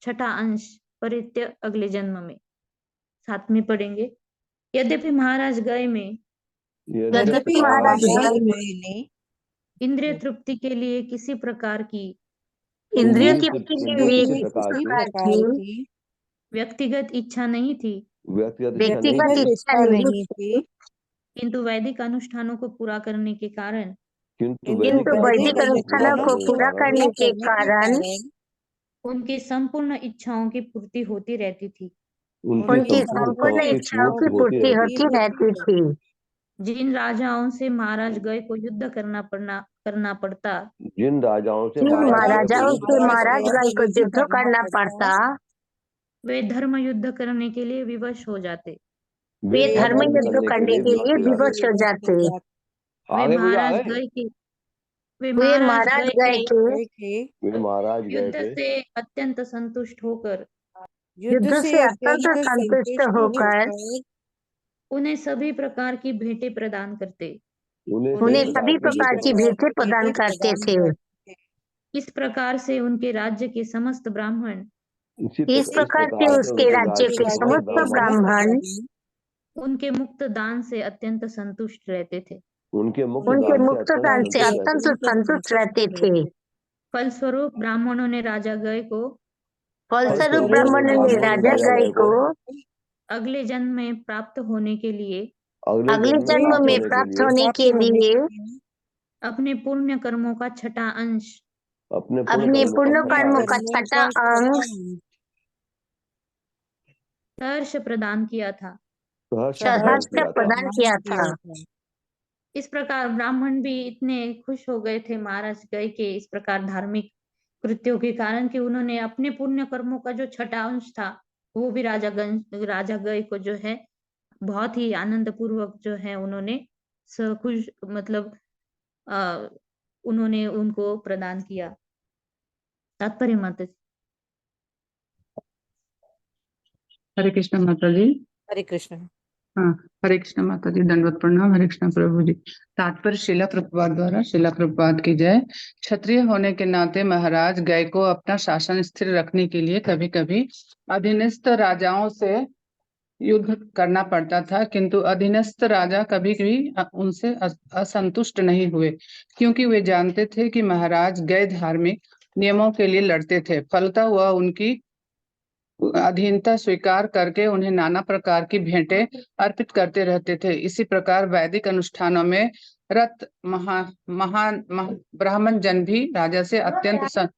छठा अंश परित्य अगले जन्म में। साथ में पढ़ेंगे। यद्यपि महाराज गए में इंद्रिय तृप्ति के लिए किसी प्रकार की व्यक्तिगत इच्छा नहीं थी, किंतु वैदिक अनुष्ठानों को पूरा करने के कारण उनकी संपूर्ण इच्छाओं की पूर्ति होती रहती थी। जिन राजाओं से महाराज गए को युद्ध करना पड़ता वे धर्म युद्ध करने के लिए विवश हो जाते। वे महाराज गए के वे वे महाराज महाराज गए गए के के वे महाराज गए युद्ध थे से अत्यंत संतुष्ट होकर युद्ध से अत्यंत अत्यंत संतुष्ट होकर उन्हें सभी प्रकार की भेंटें प्रदान करते। उन्हें सभी प्रकार की भेंटें प्रदान करते थे। इस प्रकार से उनके राज्य के समस्त ब्राह्मण इस प्रकार से उसके राज्य के समस्त ब्राह्मण उनके मुक्त दान से अत्यंत संतुष्ट रहते थे। उनके उनके मुक्त दान से अत्यंत संतुष्ट रहते थे। फलस्वरूप ब्राह्मणों ने राजा गय को फलस्वरूप ब्राह्मणों ने राजा गय को अगले जन्म में प्राप्त होने के लिए अगले जन्म में प्राप्त होने के लिए अपने पुण्य कर्मों का छठा अंश अपने अपने पुण्य कर्मों का छठा अंश हर्ष प्रदान किया था। सहर्ष प्रदान किया था। इस प्रकार ब्राह्मण भी इतने खुश हो गए थे महाराज गय के इस प्रकार धार्मिक कृत्यों के कारण कि उन्होंने अपने पुण्य कर्मों का जो छठा अंश था वो भी राजा गय को जो है बहुत ही आनंद पूर्वक जो है उन्होंने खुश मतलब उन्होंने उनको प्रदान किया। तात्पर्य माता जी। हरे कृष्ण माता जी। हरे कृष्ण। हाँ, हरे कृष्ण माता जी, दंडवत प्रणाम। हरे कृष्ण प्रभु जी। तात्पर्य शिला प्रभुपाद द्वारा। शिला प्रभुपाद की जय। क्षत्रिय होने के नाते महाराज गय को अपना शासन स्थिर रखने के लिए कभी कभी अधीनस्थ राजाओं से युद्ध करना पड़ता था, किंतु अधीनस्थ राजा कभी भी उनसे असंतुष्ट नहीं हुए, क्योंकि वे जानते थे कि महाराज गय धार्मिक नियमों के लिए लड़ते थे। फलतः वह उनकी अधीनता स्वीकार करके उन्हें नाना प्रकार की भेंटें अर्पित करते रहते थे। इसी प्रकार वैदिक अनुष्ठानों में रत महान ब्राह्मण जन भी राजा से अत्यंत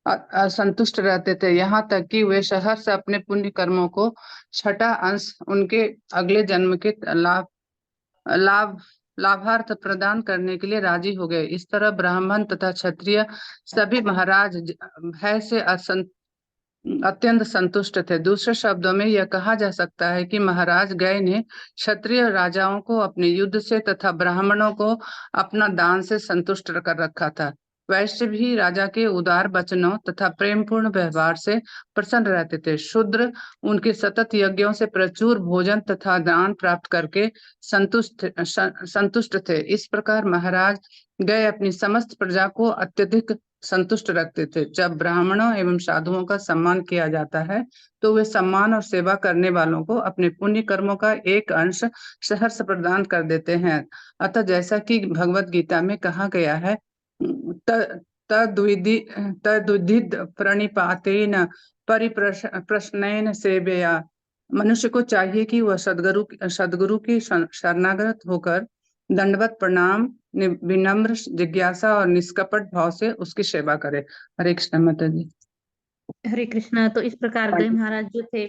असंतुष्ट रहते थे, यहाँ तक कि वे शहर से अपने पुण्य कर्मों को छठा अंश उनके अगले जन्म के लाभार्थ प्रदान करने के लिए राजी हो गए। इस तरह ब्राह्मण तथा क्षत्रिय सभी महाराज भय से अत्यंत संतुष्ट थे। दूसरे शब्दों में यह कहा जा सकता है कि महाराज गय ने क्षत्रिय राजाओं को अपने युद्ध से तथा ब्राह्मणों को अपना दान से संतुष्ट कर रखा था। वैश्य भी राजा के उदार वचनों तथा प्रेमपूर्ण व्यवहार से प्रसन्न रहते थे। शूद्र उनके सतत यज्ञों से प्रचुर भोजन तथा दान प्राप्त करके संतुष्ट थे। इस प्रकार महाराज गए अपनी समस्त प्रजा को अत्यधिक संतुष्ट रखते थे। जब ब्राह्मणों एवं साधुओं का सम्मान किया जाता है तो वे सम्मान और सेवा करने वालों को अपने पुण्य कर्मों का एक अंश सहर्ष प्रदान कर देते हैं। अतः जैसा कि भगवत गीता में कहा गया है, तद्विदित प्रणिपातेन परिप्रश्नेन सेवया। मनुष्य को चाहिए कि वह सदगुरु की शरणागत होकर दंडवत प्रणाम, विनम्र जिज्ञासा और निष्कपट भाव से उसकी सेवा करे। हरे कृष्ण माता जी। हरे कृष्णा। तो इस प्रकार गय महाराज जो थे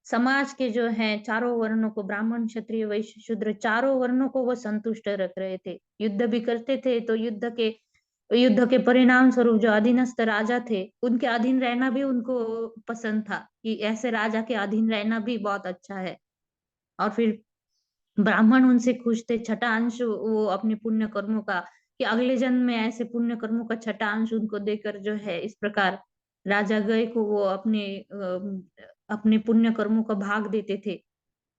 समाज के जो है चारों वर्णों को, ब्राह्मण क्षत्रिय वैश्य शूद्र, चारों वर्णों को वो संतुष्ट रख रहे थे। युद्ध भी करते थे तो युद्ध के परिणाम स्वरूप जो अधीनस्थ राजा थे उनके अधीन रहना भी उनको पसंद था कि ऐसे राजा के अधीन रहना भी बहुत अच्छा है। और फिर ब्राह्मण उनसे खुश थे। छठा अंश वो अपने पुण्य कर्मों का कि अगले जन्म में ऐसे पुण्य कर्मों का छठा अंश उनको देकर जो है इस प्रकार राजा गय को वो अपने पुण्य कर्मों का भाग देते थे।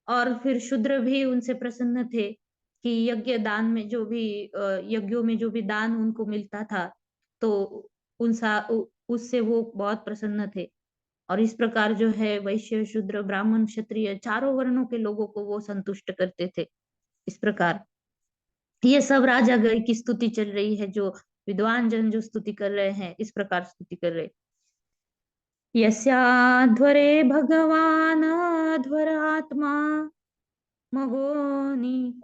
और फिर शूद्र भी उनसे प्रसन्न थे कि यज्ञ दान में जो भी यज्ञों में जो भी दान उनको मिलता था तो उससे वो बहुत प्रसन्न थे। और इस प्रकार जो है वैश्य शूद्र ब्राह्मण क्षत्रिय चारों वर्णों के लोगों को वो संतुष्ट करते थे। इस प्रकार ये सब राजा गय की स्तुति चल रही है, जो विद्वान जन जो स्तुति कर रहे हैं इस प्रकार स्तुति कर रहे। यस्याध्वरे भगवान अध्वरात्मा मगोनि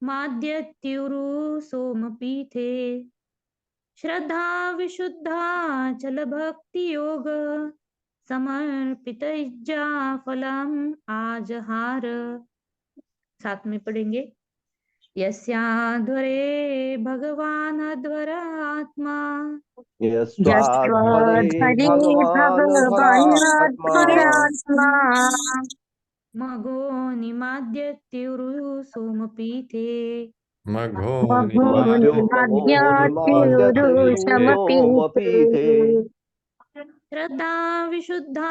माद्यत्युरु सोमपीठे श्रद्धा विशुद्धा चल भक्ति योग समर्पितज्जा फलम आजहार। साथ में पढ़ेंगे। यस्याध्वरे भगवान अध्वरात्मा यस्त्वाध्वरे भगवान्नात्मा मगो निमाद्यत्युरु सोमपीठे मघो मध्यो मध्यात्युरुषमपीते श्रद्धा विशुद्धा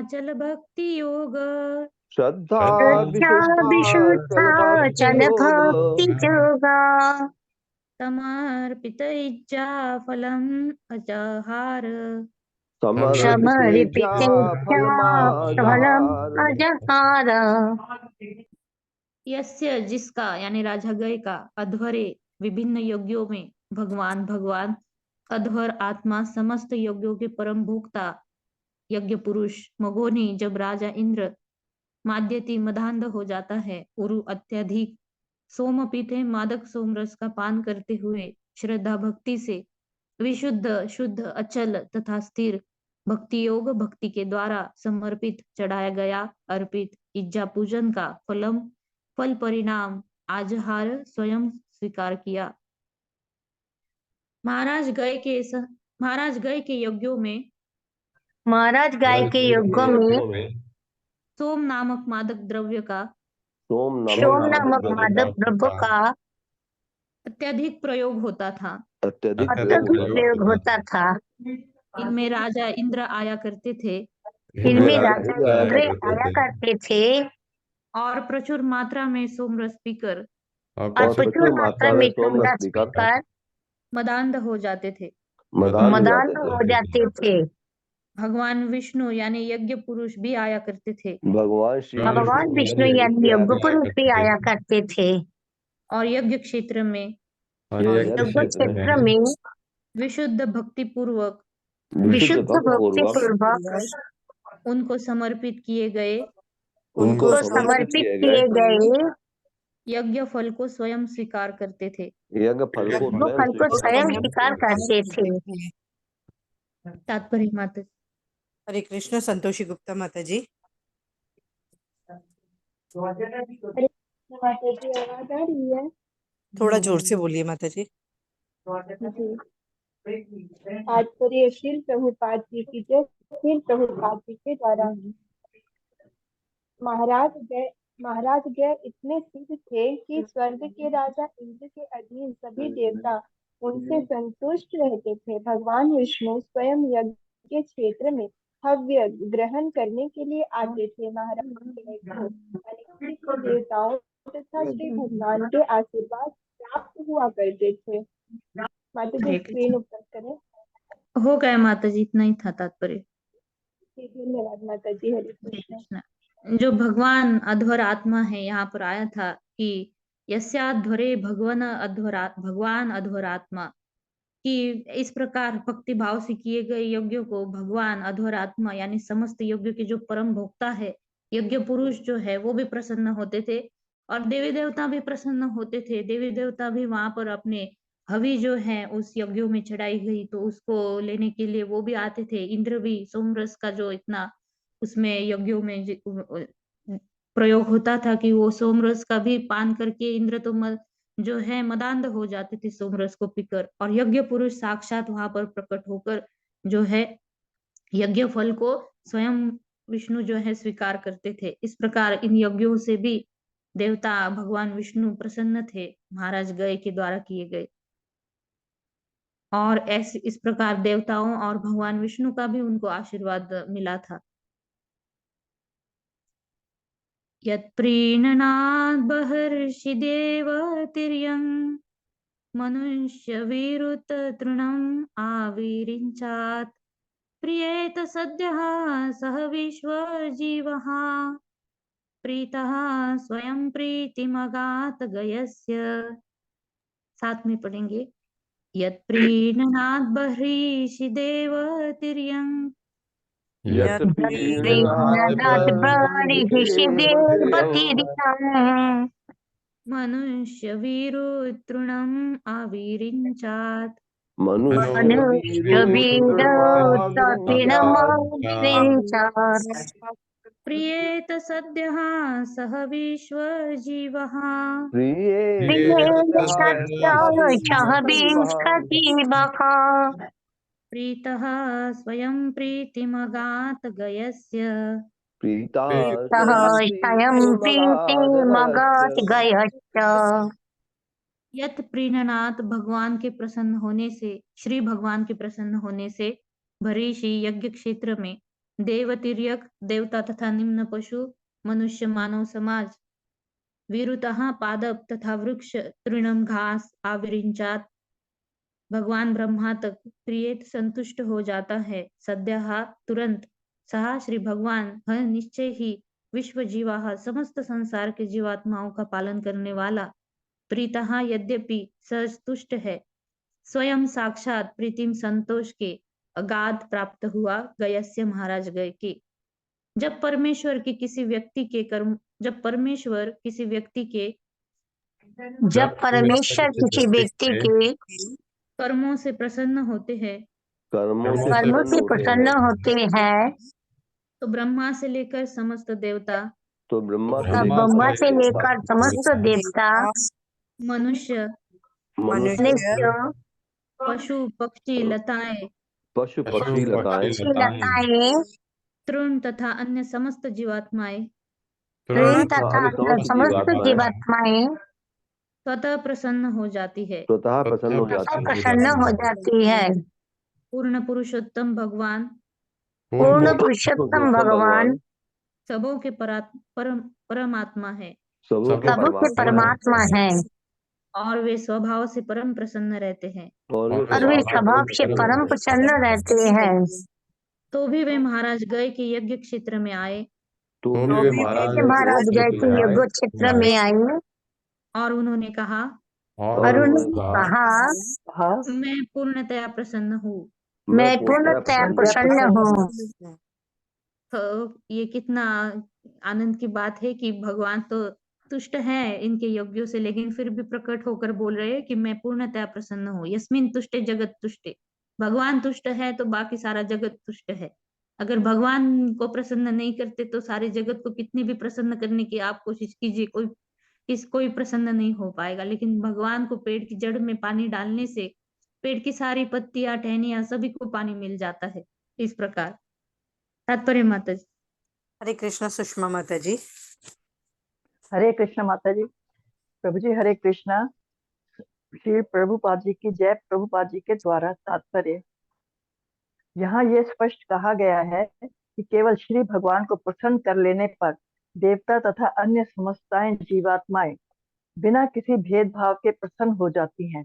चल भक्ति योग श्रद्धा श्रद्धा विशुद्धा चल भक्ति योगा समर्पित इच्छा फलम अजहार समर्पिते फलम फलमाजहार। अजहार। यस्य जिसका यानी राजा गय का अध्वरे विभिन्न यज्ञों में भगवान अध्वर आत्मा समस्त यज्ञों के परम भोक्ता यज्ञ पुरुष मगोनी जब राजा इंद्र माद्यति मदांध हो जाता है, उरु अत्यधिक सोम पीते मादक सोमरस का पान करते हुए श्रद्धा भक्ति से विशुद्ध शुद्ध अचल तथा स्थिर भक्ति योग भक्ति के द्वारा समर्पित चढ़ाया गया अर्पित इज्जा पूजन का फल परिणाम आजहार स्वयं स्वीकार किया। महाराज गए के यज्ञों में महाराज गाय के यज्ञों में सोम नामक मादक द्रव्य का सोम नामक मादक द्रव्य का अत्यधिक प्रयोग होता था। अत्यधिक प्रयोग होता था। इनमें राजा इंद्र आया करते थे इनमें राजा इंद्र आया करते थे और प्रचुर मात्रा में सोमरस पीकर और प्रचुर मात्रा में सोमरस पीकर मदांध हो जाते थे। मदांध हो जाते थे। भगवान विष्णु यानी यज्ञ पुरुष भी आया करते थे भगवान विष्णु यानी यज्ञ पुरुष भी आया करते थे और यज्ञ क्षेत्र में विशुद्ध भक्ति पूर्वक उनको समर्पित किए गए यज्ञ फल को स्वयं स्वीकार करते थे। फल को स्वयं स्वीकार करते थे। तात्पर्य माता। हरे कृष्ण। संतोषी गुप्ता माता जी। माता जी आवाज आ रही है? थोड़ा जोर से बोलिए माता जी। तात्पर्य श्रील प्रभुपाद जी की जय। श्रील प्रभुपाद जी के द्वारा महाराज गय इतने सिद्ध थे कि स्वर्ग के राजा इंद्र के अधीन सभी देवता उनसे संतुष्ट रहते थे। भगवान विष्णु स्वयं यज्ञ के क्षेत्र में हव्य ग्रहण करने के लिए आते थे। महाराज अनेक देवताओं तथा श्री भगवान के आशीर्वाद प्राप्त हुआ करते थे। माता जी स्क्रीन ऊपर करें। हो गया माता जी, इतना ही था तात्पर्य। धन्यवाद माता जी। हरे कृष्ण। जो भगवान अध्वर आत्मा है यहाँ पर आया था कि यस्याध्वरे भगवान अध्वर आत्मा कि इस प्रकार भक्ति भाव से किए गए यज्ञों को भगवान अध्वर आत्मा यानी समस्त यज्ञ के जो परम भोक्ता है यज्ञ पुरुष जो है वो भी प्रसन्न होते थे और देवी देवता भी प्रसन्न होते थे। देवी देवता भी वहां पर अपने हवि जो है उस यज्ञों में चढ़ाई गई तो उसको लेने के लिए वो भी आते थे। इंद्र भी सोमरस का जो इतना उसमें यज्ञों में प्रयोग होता था कि वो सोमरस का भी पान करके इंद्र तो जो है मदांध हो जाते थे सोमरस को पीकर और यज्ञ पुरुष साक्षात वहां पर प्रकट होकर जो है यज्ञ फल को स्वयं विष्णु जो है स्वीकार करते थे। इस प्रकार इन यज्ञों से भी देवता भगवान विष्णु प्रसन्न थे महाराज गय के द्वारा किए गए और ऐसे इस प्रकार देवताओं और भगवान विष्णु का भी उनको आशीर्वाद मिला था। यत्प्रीणनाद बहर्षि देव तिर्यं मनुष्य विरुत तृणम आविरिंचात् प्रियेत सद्यः सह विश्व जीवः प्रीतः स्वयं प्रीतिमगात गयस्य। साथ में पढ़ेंगे। यत्प्रीणनाद बहर्षि देव तिर्यं मनुष्य वीरुतृणम आविरिंचात् प्रियेत सद्यः सह विश्व जीवः प्रीतः स्वयं प्रीतिमगात गयस्य। स्वयं प्रीतिमगात गयस्य। यत प्रीणनाथ भगवान के प्रसन्न होने से, श्री भगवान के प्रसन्न होने से भरीषि यज्ञ क्षेत्र में देव, तिर्यक देवता तथा निम्न पशु, मनुष्य, मानव समाज, विरुतः पादप तथा वृक्ष, तृणम घास आविरिंचात भगवान ब्रह्मा तक प्रियत संतुष्ट हो जाता है। सद्यः तुरंत सहा श्री भगवान हर निश्चय ही विश्व जीवाः समस्त संसार के जीवात्माओं का पालन करने वाला, प्रीतः यद्यपि संतुष्ट है, स्वयं साक्षात प्रीतिम संतोष के अगाध प्राप्त हुआ गयस्य महाराज गय के। जब परमेश्वर किसी व्यक्ति के जब परमेश्वर किसी व्यक्ति के कर्मों से प्रसन्न होते हैं, कर्मों से कर्मों से प्रसन्न होते हैं, तो ब्रह्मा से लेकर समस्त देवता, तो ब्रह्मा तब ब्रह्मा से लेकर समस्त देवता, मनुष्य, मनुष्य, पशु, पक्षी, लताएं, पशु पक्षी लताएं, तृण तथा अन्य समस्त जीवात्माएं तृण तथा समस्त जीवात्माएं स्वतः प्रसन्न हो जाती है। स्वतः प्रसन्न हो जाती है। प्रसन्न हो जाती है। पूर्ण पुरुषोत्तम भगवान, पूर्ण पुरुषोत्तम भगवान सबों के परमात्मा है सबों के परमात्मा है और वे स्वभाव से परम प्रसन्न रहते हैं। और वे स्वभाव से परम प्रसन्न रहते हैं। तो भी वे महाराज गए के यज्ञ क्षेत्र में आए तो महाराज गए के यज्ञ क्षेत्र में आए और उन्होंने कहा, मैं पूर्णतया प्रसन्न हूँ। मैं पूर्णतया प्रसन्न हूँ। तो ये कितना आनंद की बात है कि भगवान तो तुष्ट है इनके यज्ञों से, लेकिन फिर भी प्रकट होकर बोल रहे हैं कि मैं पूर्णतया प्रसन्न हूँ। यस्मिन तुष्टे जगत तुष्टे, भगवान तुष्ट है तो बाकी सारा जगत तुष्ट है। अगर भगवान को प्रसन्न नहीं करते तो सारे जगत को कितनी भी प्रसन्न करने की आप कोशिश कीजिए, कोई प्रसन्न नहीं हो पाएगा। लेकिन भगवान को पेड़ की जड़ में पानी डालने से पेड़ की सारी पत्तियां, टहनियां सभी को पानी मिल जाता है। इस प्रकार तात्पर्य माता जी। हरे कृष्ण सुषमा माता जी। हरे कृष्ण माता जी। प्रभु जी हरे कृष्णा। श्री प्रभुपाद जी की जय। प्रभुपाद जी के द्वारा तात्पर्य, यहाँ ये स्पष्ट कहा गया है कि केवल श्री भगवान को प्रसन्न कर लेने पर देवता तथा अन्य समस्ताएं जीवात्माएं बिना किसी भेदभाव के प्रसन्न हो जाती हैं।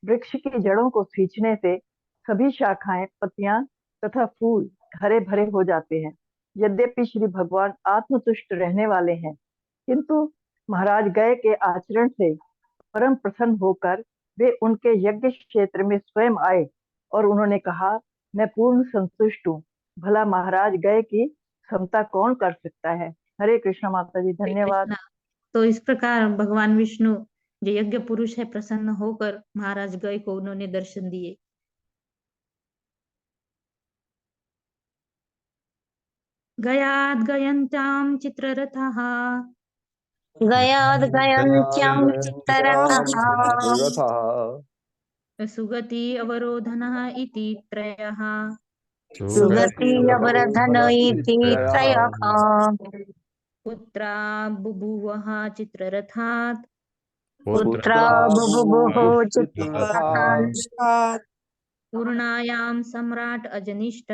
वृक्ष की जड़ों को सींचने से सभी शाखाएं, पत्तियां तथा फूल हरे भरे हो जाते हैं। यद्यपि श्री भगवान आत्मतुष्ट रहने वाले हैं, किंतु महाराज गए के आचरण से परम प्रसन्न होकर वे उनके यज्ञ क्षेत्र में स्वयं आए और उन्होंने कहा, मैं पूर्ण संतुष्ट हूँ। भला महाराज गए की क्षमता कौन कर सकता है। हरे कृष्ण माता जी, धन्यवाद। तो इस प्रकार भगवान विष्णु जो यज्ञ पुरुष है प्रसन्न होकर महाराज गए को उन्होंने दर्शन दिए। गयाद गयन्त्याम चित्ररथः, गयाद गयन्त्याम चित्ररथः, सुगति अवरोधनः इति त्रयः, सुगति अवरोधन इति त्रयः, पुत्रा बुभुवः चित्ररथात्, पुत्रा बुभुवुः चित्ररथात्, पूर्णायां सम्राट अजनिष्ठ,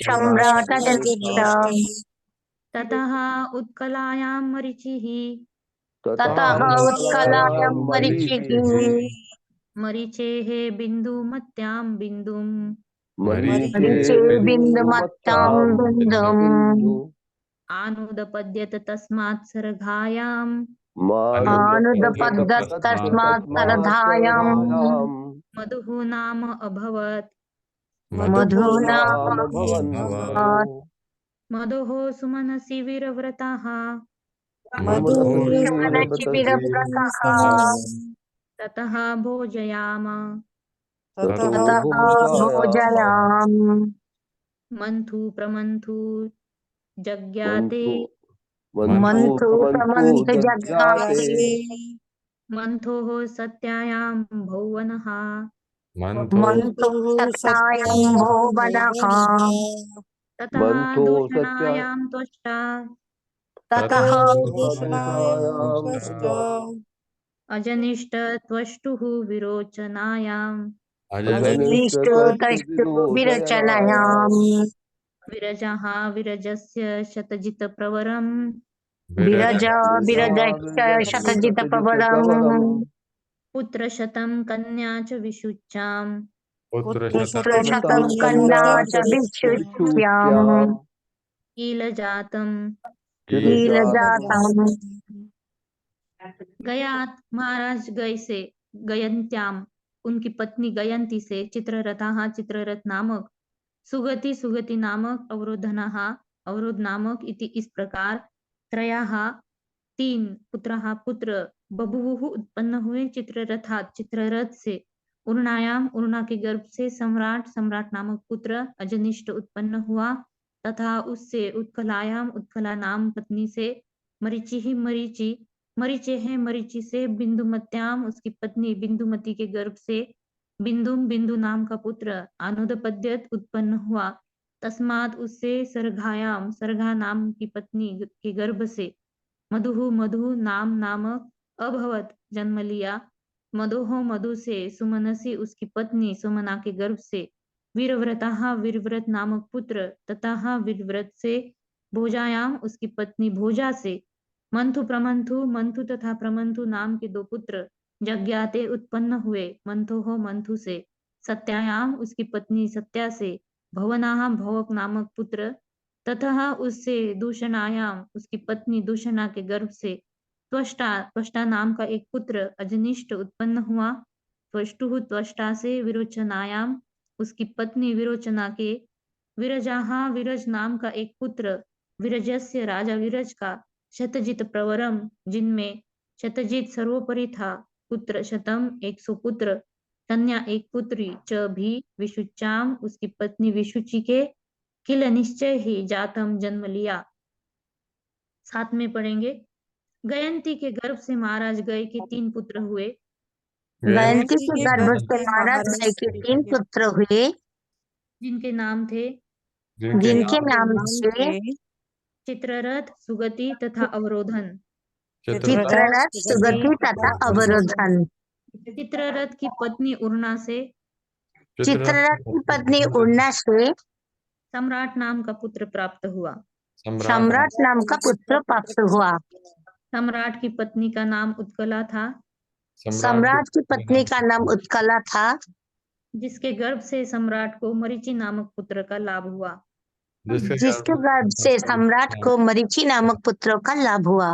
सम्राट अजनिष्ठ, ततः उत्कलायां मरीचिः, ततः उत्कलायां मरीचिः, मरीचेः बिन्दुमत्यां बिन्दुम्, मरीचे बिन्दुमत्तां बिन्दुम्, आनुदपद्यत तस्मात् सर्गायाम्, आनुदपद्यत तस्मात् सर्गायाम्, मधुः नाम अभवत्, मधुः नाम अभवत्, मधोः सुमनसि वीरव्रताः, सुमनसि वीरव्रताः, ततः भोजयाम, ततः भोजयाम, मन्थु प्रमन्थु जज्ञाते, मन्थु प्रमन्थु जज्ञाते, मन्थोः सत्यायां भुवनः, मन्थुः सत्यायां भुवनः, ततः दूषणायां त्वष्टा, ततः अजनिष्ट त्वष्टुः विरोचनायां अजनिष्ट विरचनायाम विरजः विरजस्य शतजितप्रवरम् विरज विरजस्य शतजित प्रवरम् पुत्रशतं कन्या च विशुच्याम् पुत्रशतं कन्या च विशुच्याम् कीलजातम् कीलजातम् गयात महाराज गय से गयंत्याम उनकी पत्नी गयंती से चित्ररथः चित्ररथ नामक सुगति सुगति नामक अवरोधनः अवरोध नामक इति इस प्रकार त्रयः तीन पुत्रः पुत्र बभुवुः उत्पन्न हुए चित्ररथात चित्ररथ से उर्णायाम उर्णा के गर्भ से सम्राट सम्राट नामक पुत्र अजनिष्ट उत्पन्न हुआ तथा उससे उत्कलायाम उत्कला नाम पत्नी से मरीचि ही मरीचि मरीचे है मरीचि से बिंदुमत्याम उसकी पत्नी बिंदुमती के गर्भ से बिंदुम बिंदु नाम का पुत्र आनुदपद्यत उत्पन्न हुआ तस्मात उससे सरघायाम सरघा नाम की पत्नी के गर्भ से मधु मधु नाम नामक अभवत जन्म लिया मधोह मधु से सुमनसी उसकी पत्नी सुमना के गर्भ से वीरव्रतः वीरव्रत नामक पुत्र तथा वीरव्रत से भोजायाम उसकी पत्नी भोजा से मंथु प्रमंथु मंथु तथा प्रमंथु नाम के दो पुत्र जज्ञाते उत्पन्न हुए मंथोह मंथु से सत्यायाम उसकी पत्नी सत्या से भवनाह भवक नामक पुत्र तथा उससे दूषणायाम उसकी पत्नी दूषणा के गर्भ से त्वष्टा त्वष्टा नाम का एक पुत्र अजनिष्ट उत्पन्न हुआ त्वष्टुः त्वष्टा से विरोचनायाम उसकी पत्नी विरोचना के विरजाहा विरज नाम का एक पुत्र विरजस्य राजा विरज का शतजित प्रवरम जिनमें शतजित सर्वोपरि था पुत्र शतम 100 पुत्र कन्या एक पुत्री च भी विशुचाम उसकी पत्नी विशुचि के किल निश्चय ही जातम जन्म लिया। साथ में पढ़ेंगे गयंती के गर्भ से महाराज गय के 3 पुत्र हुए गयंती के गर्भ से महाराज गय के 3 पुत्र हुए जिनके नाम थे जिनके नाम थे चित्ररथ सुगति तथा अवरोधन चित्ररथ सुगति तथा अवरोधन चित्ररथ की पत्नी उर्णा से चित्ररथ की पत्नी उर्णा से सम्राट नाम का पुत्र प्राप्त हुआ सम्राट नाम का पुत्र प्राप्त हुआ सम्राट की पत्नी का नाम उत्कला था सम्राट की पत्नी का नाम उत्कला था जिसके गर्भ से सम्राट को मरीचि नामक पुत्र का लाभ हुआ जिसके गर्भ से सम्राट को मरीचि नामक पुत्रों का लाभ हुआ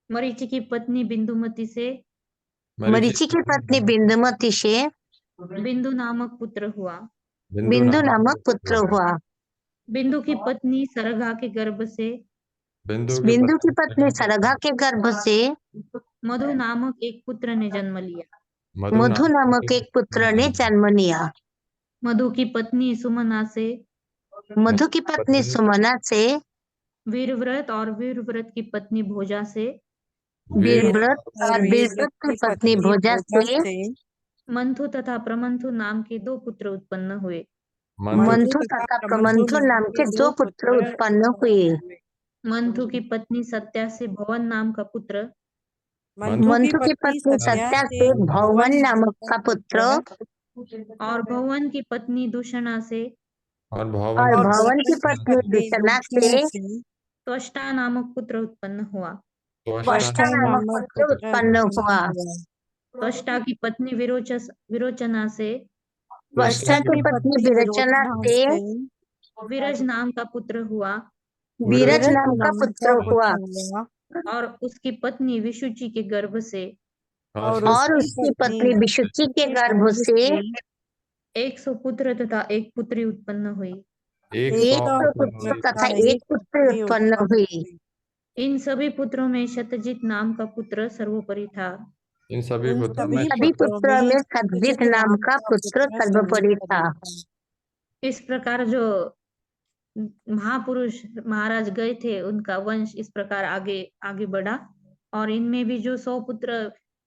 मरीचि की पत्नी बिंदुमती से मरीचि की पत्नी बिंदुमती से बिंदु नामक पुत्र हुआ बिंदु नामक पुत्र हुआ बिंदु की पत्नी सरगा के गर्भ से बिंदु की पत्नी सरगा के गर्भ से मधु नामक एक पुत्र ने जन्म लिया मधु नामक एक पुत्र ने जन्म लिया मधु की पत्नी सुमना से मधु की पत्नी सुमना से वीरव्रत और वीरव्रत की पत्नी भोजा से वीरव्रत और वीरव्रत की पत्नी भोजा से मंथु तथा प्रमंथु नाम के 2 पुत्र उत्पन्न हुए मंथु तथा प्रमंथु नाम के 2 पुत्र उत्पन्न हुए मंथु की पत्नी सत्या से भवन नाम का पुत्र मंथु की पत्नी सत्या से भवन नामक का पुत्र और भवन की पत्नी दूषणा से और भवन की पत्नी दूषणा से त्वष्टा नामक पुत्र उत्पन्न हुआ त्वष्टा नामक पुत्र उत्पन्न हुआ त्वष्टा की पत्नी विरोचना से त्वष्टा की पत्नी विरोचना से विरज नाम का पुत्र हुआ विरज नाम का पुत्र हुआ और उसकी पत्नी विशुचि के गर्भ से और उसकी पत्नी विशुचि के गर्भ से 100 पुत्र तथा एक पुत्री उत्पन्न हुई 100 पुत्र तथा एक पुत्री उत्पन्न हुई इन सभी पुत्रों में शतजित नाम का पुत्र सर्वोपरि था सभी पुत्रों में शतजित नाम का पुत्र सर्वोपरि था इस प्रकार जो महापुरुष महाराज गए थे उनका वंश इस प्रकार आगे आगे बढ़ा और इनमें भी जो 100 पुत्र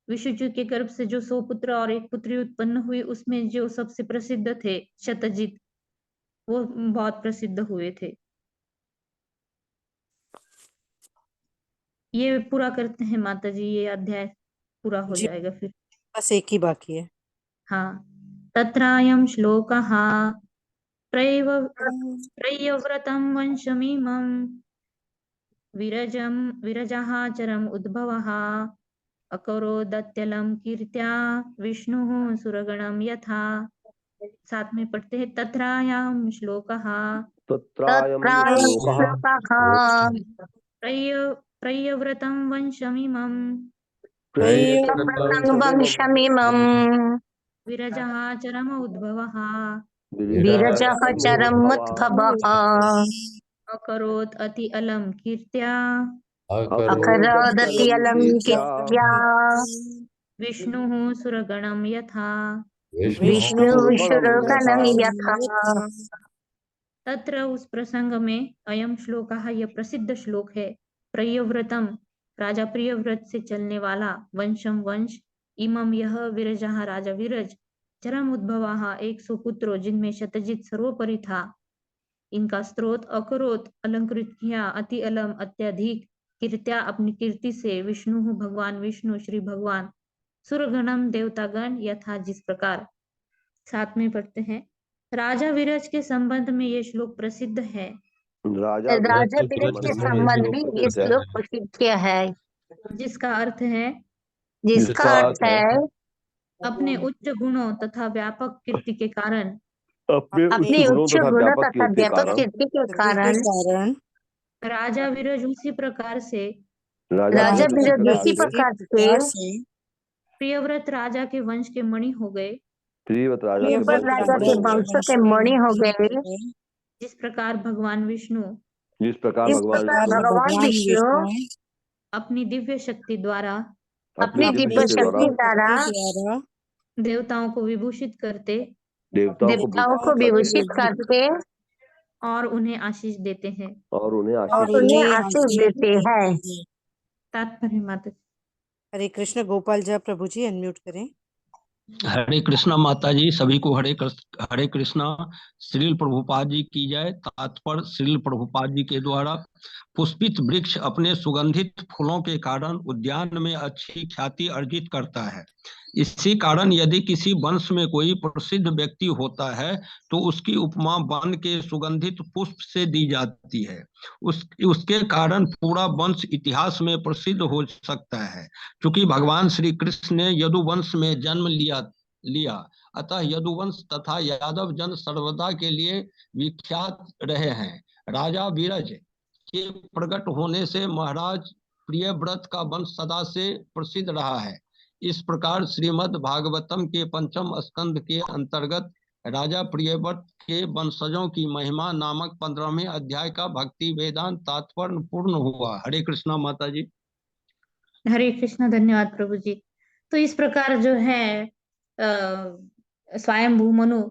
विशुचि के गर्भ से जो 100 पुत्र और एक पुत्री उत्पन्न हुई उसमें जो सबसे प्रसिद्ध थे शतजित वो बहुत प्रसिद्ध हुए थे। ये पूरा करते हैं माता जी ये अध्याय पूरा हो जी जाएगा फिर। बस एक ही बाकी है। हाँ, तत्रायं श्लोकः प्रयव्रतं वंशमिमं विरजः चरम् उद्भवः अकरोदत्यलं कीर्त्या विष्णुः सुरगणं यथा। साथ में पढ़ते हैं, तत्रायं श्लोकः तत्रायं तत्रायं श्लोकः श्लोकः प्रयव्रतं वंशमिमं वंशमिमं विरजः चरम उद्भवः विरजः चरमुद्भवः अकरोत् अति अलं कीर्त्या अकरोदति अलङ्कृत्या विष्णुः सुरगणं यथा। विष्णुशुरगणं यथा। तत्र उस प्रसंग में अयम श्लोक, यह प्रसिद्ध श्लोक है, प्रियव्रतम राजा प्रियव्रत से चलने वाला, वंशम वंश, इमम यह विरजः राजा विरज, चरम उद्भवाः 100 पुत्रों जिनमें शतजित सर्वोपरि था, इनका स्त्रोत अकरोत अलंकृत किया, अति अलम अत्यधिक, कीर्त्या अपनी कीर्ति से, विष्णु भगवान विष्णु श्री भगवान, सुरगणम देवतागण यथा जिस प्रकार। साथ में पढ़ते हैं, राजा विरज के संबंध में ये श्लोक प्रसिद्ध है। राजा विरज के संबंध में ये श्लोक प्रसिद्ध है, जिसका अर्थ है, जिसका अर्थ है अपने उच्च गुणों तथा व्यापक कीर्ति के कारण, अपने उच्च गुणों तथा व्यापक कीर्ति के कारण राजा विरज उसी प्रकार से राजा विरज इसी प्रकार से प्रियव्रत राजा के वंश के मणि हो गए, प्रियव्रत राजा के वंश के मणि हो गए, जिस प्रकार भगवान विष्णु भगवान विष्णु अपनी दिव्य शक्ति द्वारा देवताओं को विभूषित करते, देवताओं को विभूषित करते और उन्हें आशीष देते हैं। तात्पर्य माता जी। हरे कृष्ण। गोपाल जी प्रभु जी अनम्यूट करें। हरे कृष्णा माता जी, सभी को हरे कृष्णा। श्रील प्रभुपाद जी की जय। तात्पर्य, श्रील प्रभुपाद जी के द्वारा पुष्पित वृक्ष अपने सुगंधित फूलों के कारण उद्यान में अच्छी ख्याति अर्जित करता है। इसी कारण यदि किसी वंश में कोई प्रसिद्ध व्यक्ति होता है तो उसकी उपमा वन के सुगंधित पुष्प से दी जाती है। उसके कारण पूरा वंश इतिहास में प्रसिद्ध हो सकता है। क्योंकि भगवान श्री कृष्ण ने यदुवंश में जन्म लिया, अतः यदुवंश तथा यादव जन सर्वदा के लिए विख्यात रहे हैं। राजा विरज के प्रकट होने से महाराज प्रियव्रत का वंश सदा से प्रसिद्ध रहा है। इस प्रकार श्रीमद् भागवतम के 5वें स्कंद के अंतर्गत राजा प्रियव्रत के वंशजों की महिमा नामक 15वें अध्याय का भक्ति वेदांत तात्पर्य पूर्ण हुआ। हरे कृष्णा माता जी। हरे कृष्ण। धन्यवाद प्रभु जी। तो इस प्रकार जो है स्वयंभू मनु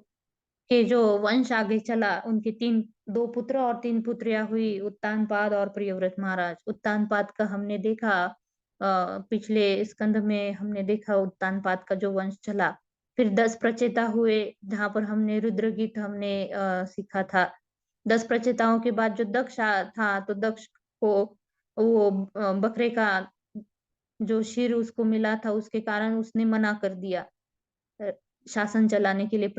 के जो वंश आगे चला, उनके 2 पुत्र और 3 पुत्रियां हुई, उत्तानपाद और प्रियव्रत महाराज। उत्तानपाद का हमने देखा पिछले स्कंद में, हमने देखा उत्तानपाद का जो वंश चला। फिर 10 प्रचेता हुए, जहां पर हमने रुद्र गीत हमने सीखा था। 10 प्रचेताओं के बाद जो दक्ष था, तो दक्ष को वो बकरे का जो शिर उसको मिला था, उसके कारण उसने मना कर दिया शासन चलाने के लिए,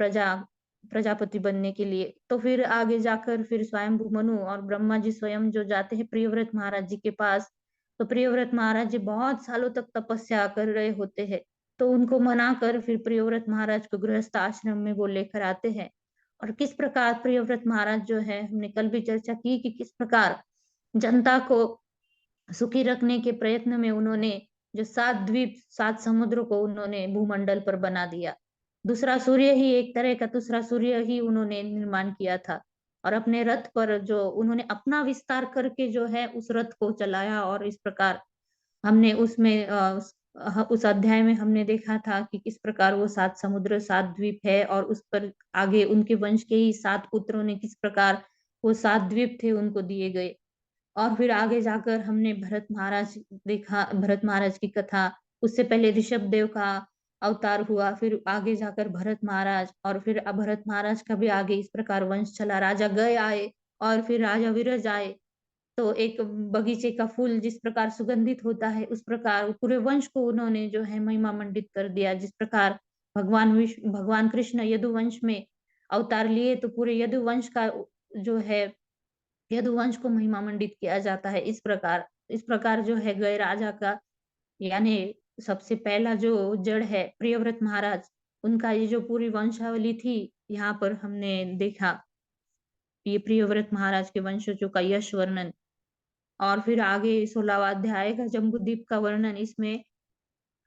प्रजापति बनने के लिए। तो फिर आगे जाकर फिर स्वयंभू मनु और ब्रह्मा जी स्वयं जो जाते हैं प्रियव्रत महाराज जी के पास, तो प्रियव्रत महाराज जी बहुत सालों तक तपस्या कर रहे होते हैं, तो उनको मना कर फिर प्रियव्रत महाराज को गृहस्थ आश्रम में वो लेकर आते हैं। और किस प्रकार प्रियव्रत महाराज जो है, हमने कल भी चर्चा की कि किस प्रकार जनता को सुखी रखने के प्रयत्न में उन्होंने जो 7 द्वीप 7 समुद्रों को उन्होंने भूमंडल पर बना दिया। दूसरा सूर्य ही, एक तरह का दूसरा सूर्य ही उन्होंने निर्माण किया था, और अपने रथ पर जो उन्होंने अपना विस्तार करके जो है उस रथ को चलाया। और इस प्रकार हमने उसमें उस अध्याय में हमने देखा था कि किस प्रकार वो 7 समुद्र 7 द्वीप है, और उस पर आगे उनके वंश के ही 7 पुत्रों ने किस प्रकार वो 7 द्वीप थे उनको दिए गए। और फिर आगे जाकर हमने भरत महाराज देखा, भरत महाराज की कथा। उससे पहले ऋषभ देव का अवतार हुआ, फिर आगे जाकर भरत महाराज, और फिर भरत महाराज का भी आगे इस प्रकार वंश चला। राजा गए आए और फिर राजा विरज आए, तो एक बगीचे का फूल जिस प्रकार सुगंधित होता है, उस प्रकार पूरे वंश को उन्होंने जो है महिमा मंडित कर दिया। जिस प्रकार भगवान कृष्ण यदुवंश में अवतार लिए, तो पूरे यदुवंश का जो है यदुवंश को महिमा मंडित किया जाता है। इस प्रकार जो है गय राजा का, यानी सबसे पहला जो जड़ है प्रियव्रत महाराज, उनका ये जो पूरी वंशावली थी, यहाँ पर हमने देखा ये प्रियव्रत महाराज के वंशजों का यश वर्णन। और फिर आगे 16वां अध्याय का जम्बूद्वीप का वर्णन, इसमें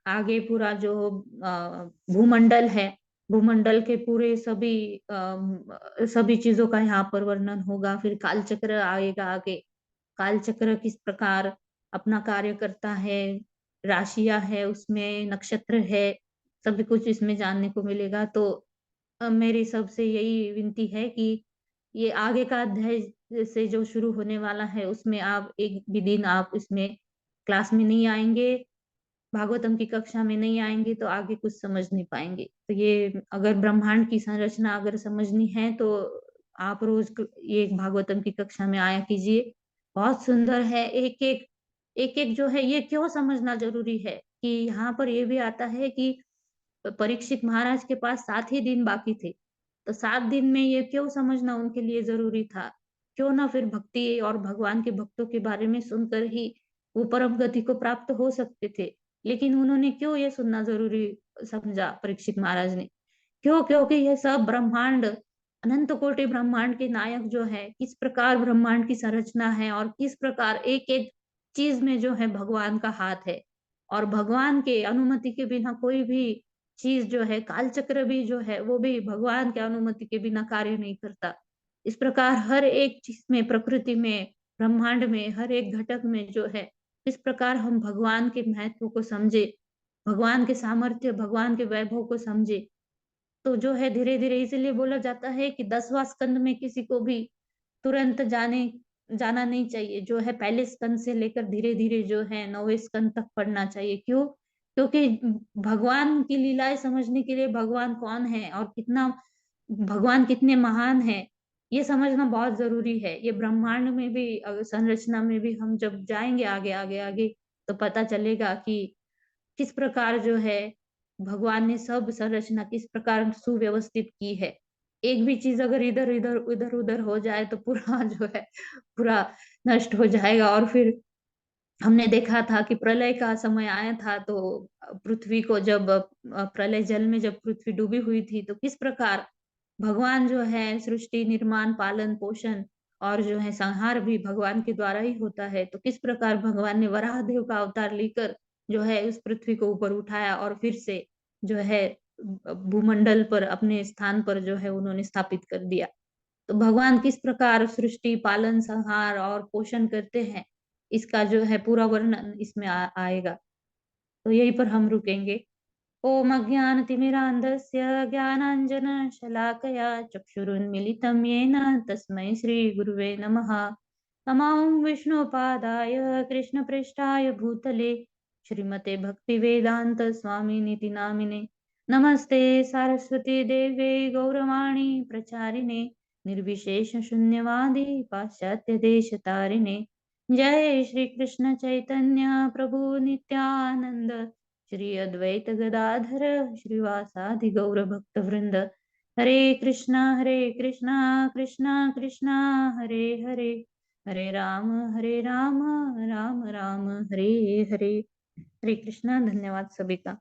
आगे पूरा जो भूमंडल है, भूमंडल के पूरे सभी चीजों का यहाँ पर वर्णन होगा। फिर कालचक्र आएगा आगे, कालचक्र किस प्रकार अपना कार्य करता है, राशियां है उसमें, नक्षत्र है, सभी कुछ इसमें जानने को मिलेगा। तो मेरी सबसे यही विनती है कि ये आगे का अध्याय से जो शुरू होने वाला है, उसमें आप एक भी दिन आप इसमें क्लास में नहीं आएंगे, भागवतम की कक्षा में नहीं आएंगे, तो आगे कुछ समझ नहीं पाएंगे। तो ये अगर ब्रह्मांड की संरचना अगर समझनी है, तो आप रोज ये भागवतम की कक्षा में आया कीजिए। बहुत सुंदर है। एक एक जो है ये क्यों समझना जरूरी है कि यहाँ पर ये भी आता है कि परीक्षित महाराज के पास 7 ही दिन बाकी थे, तो 7 दिन में ये क्यों समझना उनके लिए जरूरी था? क्यों ना फिर भक्ति और भगवान के भक्तों के बारे में सुनकर ही वो परम गति को प्राप्त हो सकते थे। लेकिन उन्होंने क्यों ये सुनना जरूरी समझा परीक्षित महाराज ने? क्यों? क्योंकि यह सब ब्रह्मांड, अनंत कोटि ब्रह्मांड के नायक जो है, किस प्रकार ब्रह्मांड की संरचना है और किस प्रकार एक एक चीज में जो है भगवान का हाथ है। और भगवान के अनुमति के बिना कोई भी चीज जो है, कालचक्र भी जो है वो भी भगवान के अनुमति के बिना कार्य नहीं करता। इस प्रकार हर एक चीज में, प्रकृति में, ब्रह्मांड में, हर एक घटक में जो है, इस प्रकार हम भगवान के महत्व को समझे, भगवान के सामर्थ्य, भगवान के वैभव को समझे, तो जो है धीरे धीरे, इसीलिए बोला जाता है कि 10वां स्कंद में किसी को भी तुरंत जाना नहीं चाहिए। जो है पहले स्कंद से लेकर धीरे धीरे जो है 9वें स्कंद तक पढ़ना चाहिए। क्यों? क्योंकि भगवान की लीलाएं समझने के लिए भगवान कौन है और भगवान कितने महान है, ये समझना बहुत जरूरी है। ये ब्रह्मांड में भी संरचना में भी हम जब जाएंगे आगे आगे आगे, तो पता चलेगा कि किस प्रकार जो है भगवान ने सब संरचना किस प्रकार सुव्यवस्थित की है। एक भी चीज अगर इधर उधर हो जाए, तो पूरा जो है पूरा नष्ट हो जाएगा। और फिर हमने देखा था कि प्रलय का समय आया था, तो पृथ्वी को जब प्रलय जल में जब पृथ्वी डूबी हुई थी, तो किस प्रकार भगवान जो है सृष्टि, निर्माण, पालन पोषण और जो है संहार भी भगवान के द्वारा ही होता है। तो किस प्रकार भगवान ने वराह देव का अवतार लेकर जो है उस पृथ्वी को ऊपर उठाया और फिर से जो है भूमंडल पर अपने स्थान पर जो है उन्होंने स्थापित कर दिया। तो भगवान किस प्रकार सृष्टि, पालन, संहार और पोषण करते हैं, इसका जो है पूरा वर्णन इसमें आएगा। तो यहीं पर हम रुकेंगे। ओम अज्ञानतिमिरान्धस्य ज्ञानाञ्जनशलाकया चक्षुरुन्मिलितं येन तस्मै श्रीगुरुवे नमः। नमो विष्णुपादाय कृष्णप्रेष्ठाय भूतले श्रीमते भक्तिवेदान्त स्वामिनिति नामिने। नमस्ते सारस्वती देवे गौरवाणी प्रचारिणे निर्विशेष शून्यवादी पाश्चात्य देश तारिणे। जय श्री कृष्ण चैतन्य प्रभु नित्यानंद श्री अद्वैत गदाधर श्रीवासादि गौर भक्त वृंद। हरे कृष्णा कृष्णा कृष्णा हरे हरे, हरे राम राम राम हरे हरे। हरे कृष्णा। धन्यवाद सभी का।